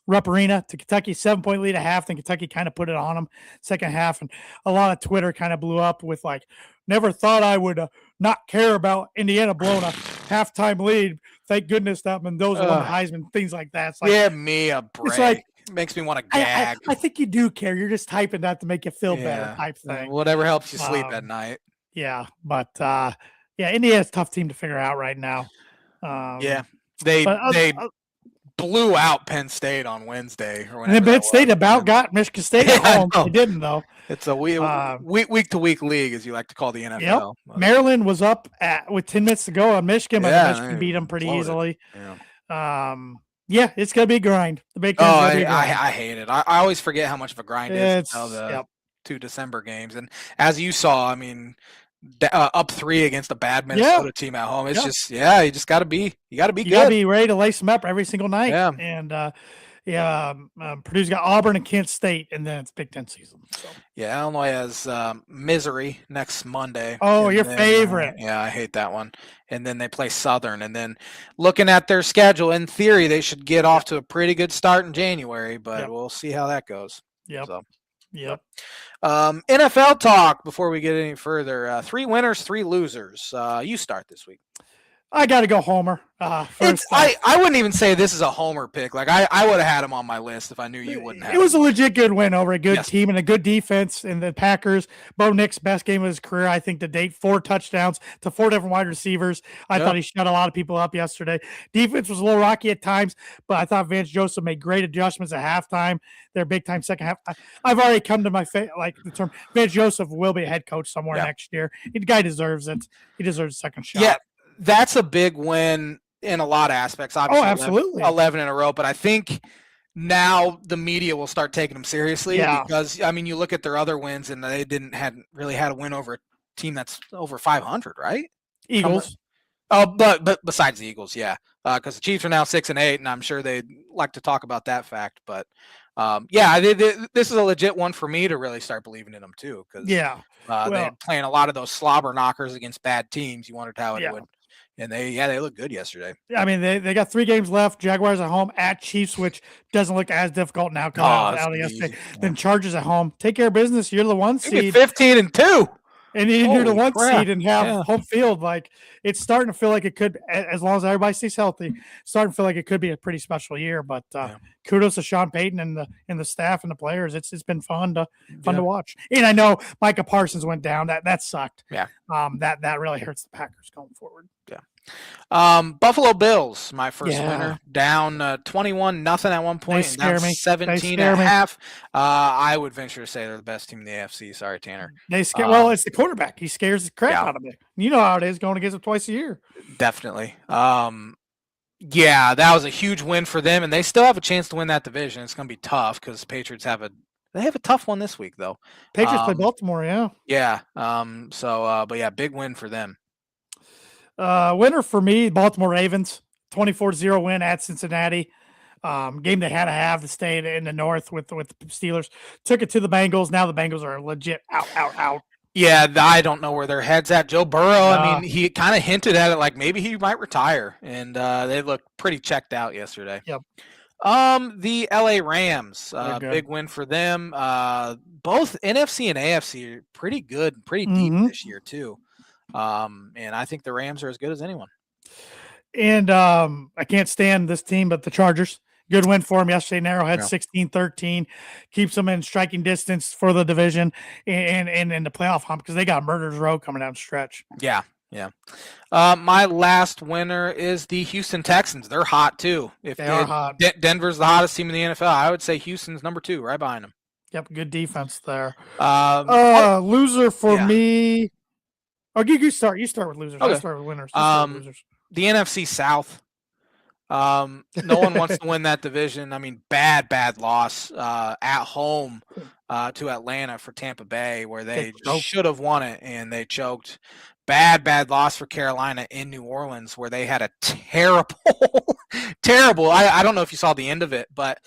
Rupp Arena to Kentucky, 7-point lead at half. Then Kentucky kind of put it on them second half. And a lot of Twitter kind of blew up with like, never thought I would not care about Indiana blowing a halftime lead. Thank goodness that Mendoza won the Heisman, things like that. It's like, give me a break. It's like, it makes me want to gag. I think you do care. You're just typing that to make you feel better type thing. Whatever helps you sleep at night. Yeah. But Indiana's a tough team to figure out right now. They blew out Penn State on Wednesday. And then Penn State got Michigan State at home. They didn't, though. It's a week-to-week league, as you like to call the NFL. Yep. Maryland was up with 10 minutes to go on Michigan, but Michigan beat them pretty easily. It's going to be a grind. The Big Ten's gonna be a grind. I hate it. I always forget how much of a grind it is until the 2 December games. And as you saw, I mean, up 3 against a bad Minnesota team at home. It's just, you got to be good. You got to be ready to lace them up every single night. Yeah. And, Purdue's got Auburn and Kent State, and then it's Big Ten season. So. Yeah, Illinois has Missouri next Monday. Oh, your favorite. I hate that one. And then they play Southern. And then looking at their schedule, in theory, they should get off to a pretty good start in January, but we'll see how that goes. Yep. So. Yep. NFL talk before we get any further. 3 winners, 3 losers. You start this week. I got to go Homer. First, I wouldn't even say this is a Homer pick. Like I would have had him on my list if I knew you wouldn't have. It was a legit good win over a good team and a good defense. And the Packers, Bo Nix's best game of his career, I think, to date. 4 touchdowns to 4 different wide receivers. I thought he shut a lot of people up yesterday. Defense was a little rocky at times, but I thought Vance Joseph made great adjustments at halftime. Their big time second half. I've already come to the term. Vance Joseph will be a head coach somewhere next year. The guy deserves it. He deserves a second shot. Yeah. That's a big win in a lot of aspects. Obviously, absolutely. 11 in a row. But I think now the media will start taking them seriously because, I mean, you look at their other wins and they hadn't really had a win over a team that's over 500, right? Eagles. But besides the Eagles, because the Chiefs are now 6-8, and I'm sure they'd like to talk about that fact. But this is a legit one for me to really start believing in them too. Because they're playing a lot of those slobber knockers against bad teams. You wondered how it would. And they look good yesterday. I mean, they got 3 games left. Jaguars at home, at Chiefs, which doesn't look as difficult now coming out of yesterday. Then Chargers at home. Take care of business. You're the 1 seed. 15-2. And you're the Holy one crap. seed and have Yeah. home field. Like, it's starting to feel like it could, as long as everybody stays healthy, starting to feel like it could be a pretty special year. But Yeah. kudos to Sean Payton and the staff and the players. It's been fun to Yeah. watch. And I know Micah Parsons went down. That sucked. Yeah. That really hurts the Packers going forward. Yeah. Buffalo Bills, my first Yeah. winner, down 21-0 at one point, and down scare me. 17 scare at me. half. I would venture to say they're the best team in the AFC. Sorry, Tanner. They scare. Well, it's the quarterback. He scares the crap out of me. You know how it is going against him twice a year. Definitely. Yeah, that was a huge win for them, and they still have a chance to win that division. It's going to be tough because the Patriots have a tough one this week, though. Patriots play Baltimore, yeah. Yeah. But yeah, big win for them. Winner for me, Baltimore Ravens, 24-0 win at Cincinnati. Game they had to have to stay in the North with the Steelers. Took it to the Bengals. Now the Bengals are legit out. Yeah, I don't know where their head's at. Joe Burrow, I mean, he kind of hinted at it like maybe he might retire, and they looked pretty checked out yesterday. Yep. The LA Rams, big win for them. Both NFC and AFC are pretty good, pretty deep this year too. And I think the Rams are as good as anyone. And I can't stand this team, but the Chargers. Good win for them yesterday in Arrowhead, 16-13. Keeps them in striking distance for the division and in the playoff hump because they got Murderers Row coming down the stretch. Yeah. My last winner is the Houston Texans. They're hot too. They are hot. Denver's the hottest team in the NFL. I would say Houston's number 2, right behind them. Yep, good defense there. Loser for me. Oh, you start. You start with losers. Okay. I start with winners. Losers. The NFC South. No one wants to win that division. I mean, bad loss at home to Atlanta for Tampa Bay, where they should have won it and they choked. Bad loss for Carolina in New Orleans, where they had a terrible. I don't know if you saw the end of it, but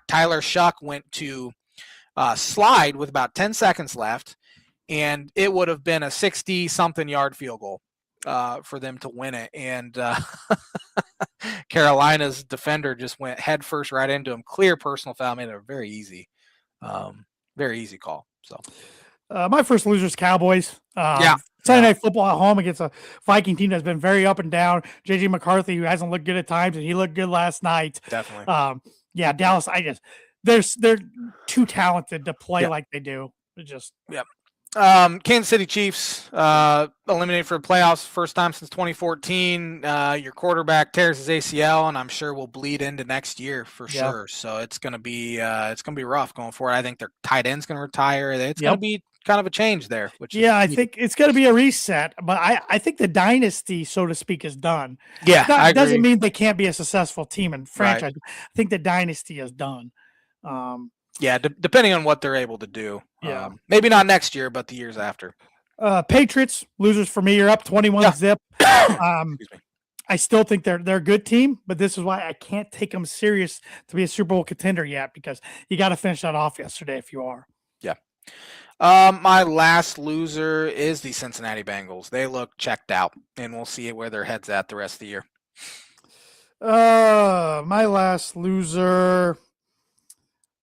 Tyler Shuck went to slide with about 10 seconds left, and it would have been a 60-something yard field goal for them to win it. And Carolina's defender just went head first right into him. Clear personal foul, made it a very easy call. So my first loser is Cowboys. Sunday Night Football at home against a Viking team that's been very up and down. JJ McCarthy, who hasn't looked good at times, and he looked good last night. Definitely. Dallas. They're too talented to play like they do. Kansas City Chiefs eliminated for the playoffs, first time since 2014. Your quarterback tears his ACL, and I'm sure will bleed into next year for sure. So it's gonna be rough going forward. I think their tight end's gonna retire. It's gonna be kind of a change there. I think it's gonna be a reset. But I think the dynasty, so to speak, is done. Yeah, that doesn't mean they can't be a successful team and franchise. Right. I think the dynasty is done. Depending on what they're able to do. Maybe not next year, but the years after. Patriots, losers for me. You're up 21-0. I still think they're a good team, but this is why I can't take them serious to be a Super Bowl contender yet, because you got to finish that off yesterday if you are. Yeah. My last loser is the Cincinnati Bengals. They look checked out, and we'll see where their head's at the rest of the year. My last loser.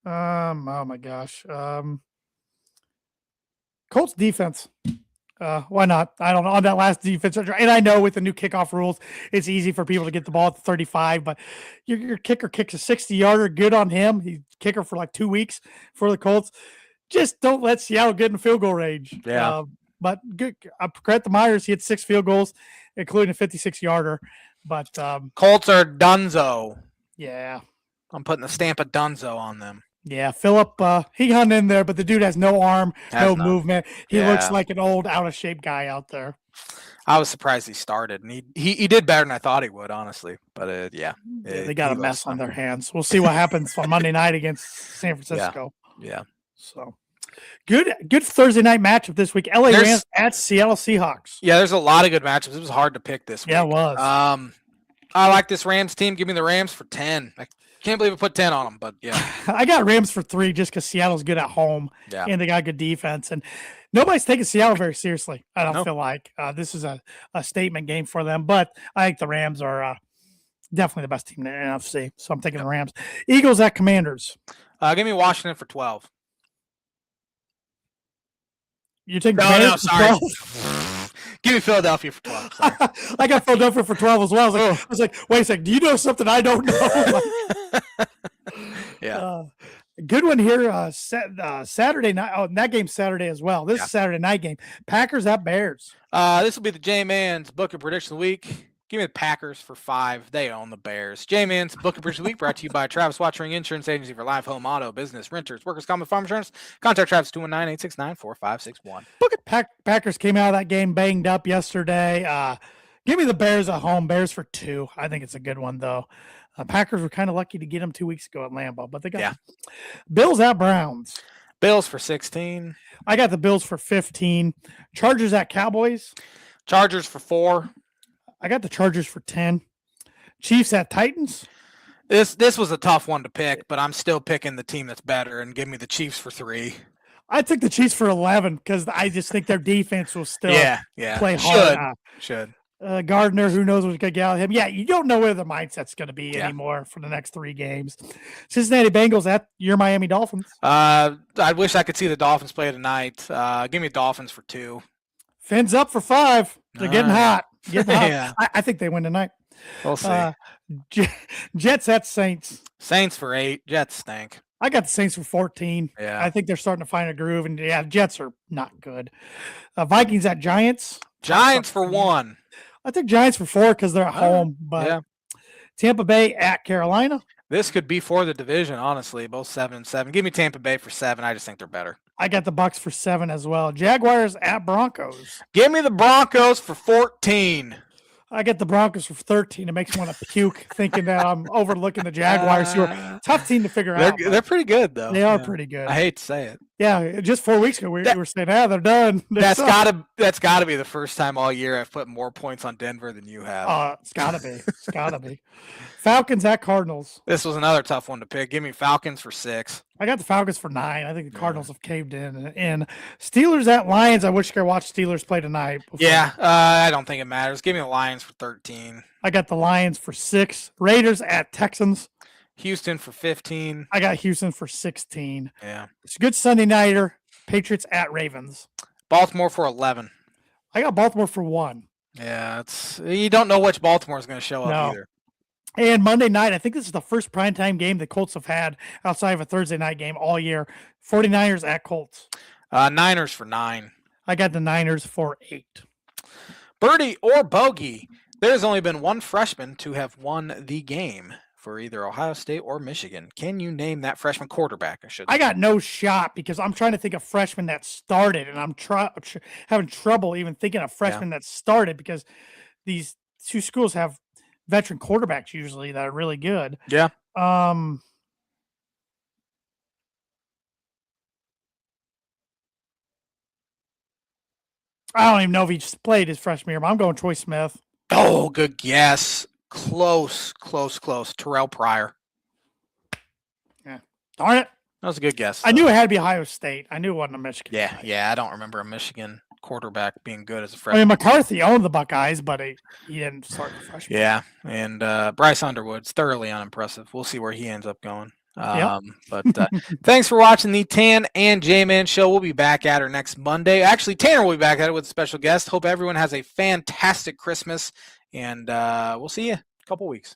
Oh my gosh. Colts defense. Why not? I don't know. On that last defense, and I know with the new kickoff rules, it's easy for people to get the ball at the 35, but your kicker kicks a 60-yarder. Good on him. He's kicker for like 2 weeks for the Colts. Just don't let Seattle get in field goal range. Yeah. But good. Credit to Myers. He had 6 field goals, including a 56-yarder. But Colts are dunzo. Yeah. I'm putting the stamp of dunzo on them. Yeah, Phillip, he hung in there, but the dude has no arm, movement. He looks like an old, out-of-shape guy out there. I was surprised he started, and he did better than I thought he would, honestly. But, they got a mess on their hands. We'll see what happens on Monday night against San Francisco. Yeah. So, good Thursday night matchup this week. LA Rams at Seattle Seahawks. Yeah, there's a lot of good matchups. It was hard to pick this week. Yeah, it was. I like this Rams team. Give me the Rams for 10. Can't believe I put 10 on them, but yeah. I got Rams for 3 just because Seattle's good at home and they got good defense. And nobody's taking Seattle very seriously, I don't feel like. This is a statement game for them, but I think the Rams are definitely the best team in the NFC, so I'm taking the Rams. Eagles at Commanders. Give me Washington for 12. You take No, Bears no, for sorry. 12? Give me Philadelphia for 12. Sorry. I got Philadelphia for 12 as well. I was like, wait a second. Do you know something I don't know? Yeah. Good one here. Saturday night. Oh, and that game's Saturday as well. This is Saturday night game. Packers at Bears. This will be the J-Man's Book of Prediction of the Week. Give me the Packers for 5. They own the Bears. J-Man's Book of Prediction of the Week brought to you by Travis Watching Insurance Agency for life, home, auto, business, renters, workers' comp, and farm insurance. Contact Travis 219-869-4561. Packers came out of that game banged up yesterday. Give me the Bears at home. Bears for 2. I think it's a good one, though. Packers were kind of lucky to get them 2 weeks ago at Lambeau, but they got them. Bills at Browns. Bills for 16. I got the Bills for 15. Chargers at Cowboys. Chargers for 4. I got the Chargers for 10. Chiefs at Titans. This was a tough one to pick, but I'm still picking the team that's better and give me the Chiefs for 3. I took the Chiefs for 11 because I just think their defense will still play hard. Should. Gardner, who knows what's going to get out of him. Yeah, you don't know where the mindset's going to be anymore for the next 3 games. Cincinnati Bengals at your Miami Dolphins. I wish I could see the Dolphins play tonight. Give me Dolphins for 2. Fins up for 5. They're getting hot. Yeah. I think they win tonight. We'll see. Jets at Saints. Saints for 8. Jets stink. I got the Saints for 14. Yeah. I think they're starting to find a groove, and Jets are not good. Vikings at Giants. Giants for 1. I think Giants for 4 because they're at home. But Tampa Bay at Carolina. This could be for the division, honestly. Both 7-7. Give me Tampa Bay for 7. I just think they're better. I got the Bucks for 7 as well. Jaguars at Broncos. Give me the Broncos for 14. I get the Broncos for 13. It makes me want to puke thinking that I'm overlooking the Jaguars, who are a tough team to figure out. They're pretty good, though. They are pretty good. I hate to say it. Yeah, just 4 weeks ago we were saying, they're done. That's gotta be the first time all year I've put more points on Denver than you have. It's gotta be. It's gotta be. Falcons at Cardinals. This was another tough one to pick. Give me Falcons for 6. I got the Falcons for 9. I think the Cardinals have caved in. And Steelers at Lions. I wish I could watch Steelers play tonight. I don't think it matters. Give me the Lions for 13. I got the Lions for 6. Raiders at Texans. Houston for 15. I got Houston for 16. Yeah. It's a good Sunday nighter. Patriots at Ravens. Baltimore for 11. I got Baltimore for 1. Yeah, you don't know which Baltimore is going to show up either. And Monday night, I think this is the first primetime game the Colts have had outside of a Thursday night game all year. 49ers at Colts. Niners for 9. I got the Niners for 8. Birdie or bogey, there's only been one freshman to have won the game for either Ohio State or Michigan. Can you name that freshman quarterback? I got no shot because I'm trying to think of freshmen that started, and I'm having trouble even thinking of freshmen that started because these 2 schools have veteran quarterbacks usually that are really good. Yeah. I don't even know if he just played his freshman year, but I'm going Troy Smith. Oh, good guess. Close. Terrell Pryor. Yeah. Darn it. That was a good guess. I knew it had to be Ohio State. I knew it wasn't a Michigan. Yeah. I don't remember a Michigan quarterback being good as a freshman. I mean, McCarthy owned the Buckeyes, but he didn't start the freshman. Yeah, and Bryce Underwood's thoroughly unimpressive. We'll see where he ends up going. But thanks for watching the Tan and J-Man show. We'll be back at her next Monday. Actually, Tanner will be back at it with a special guest. Hope everyone has a fantastic Christmas, and we'll see you in a couple weeks.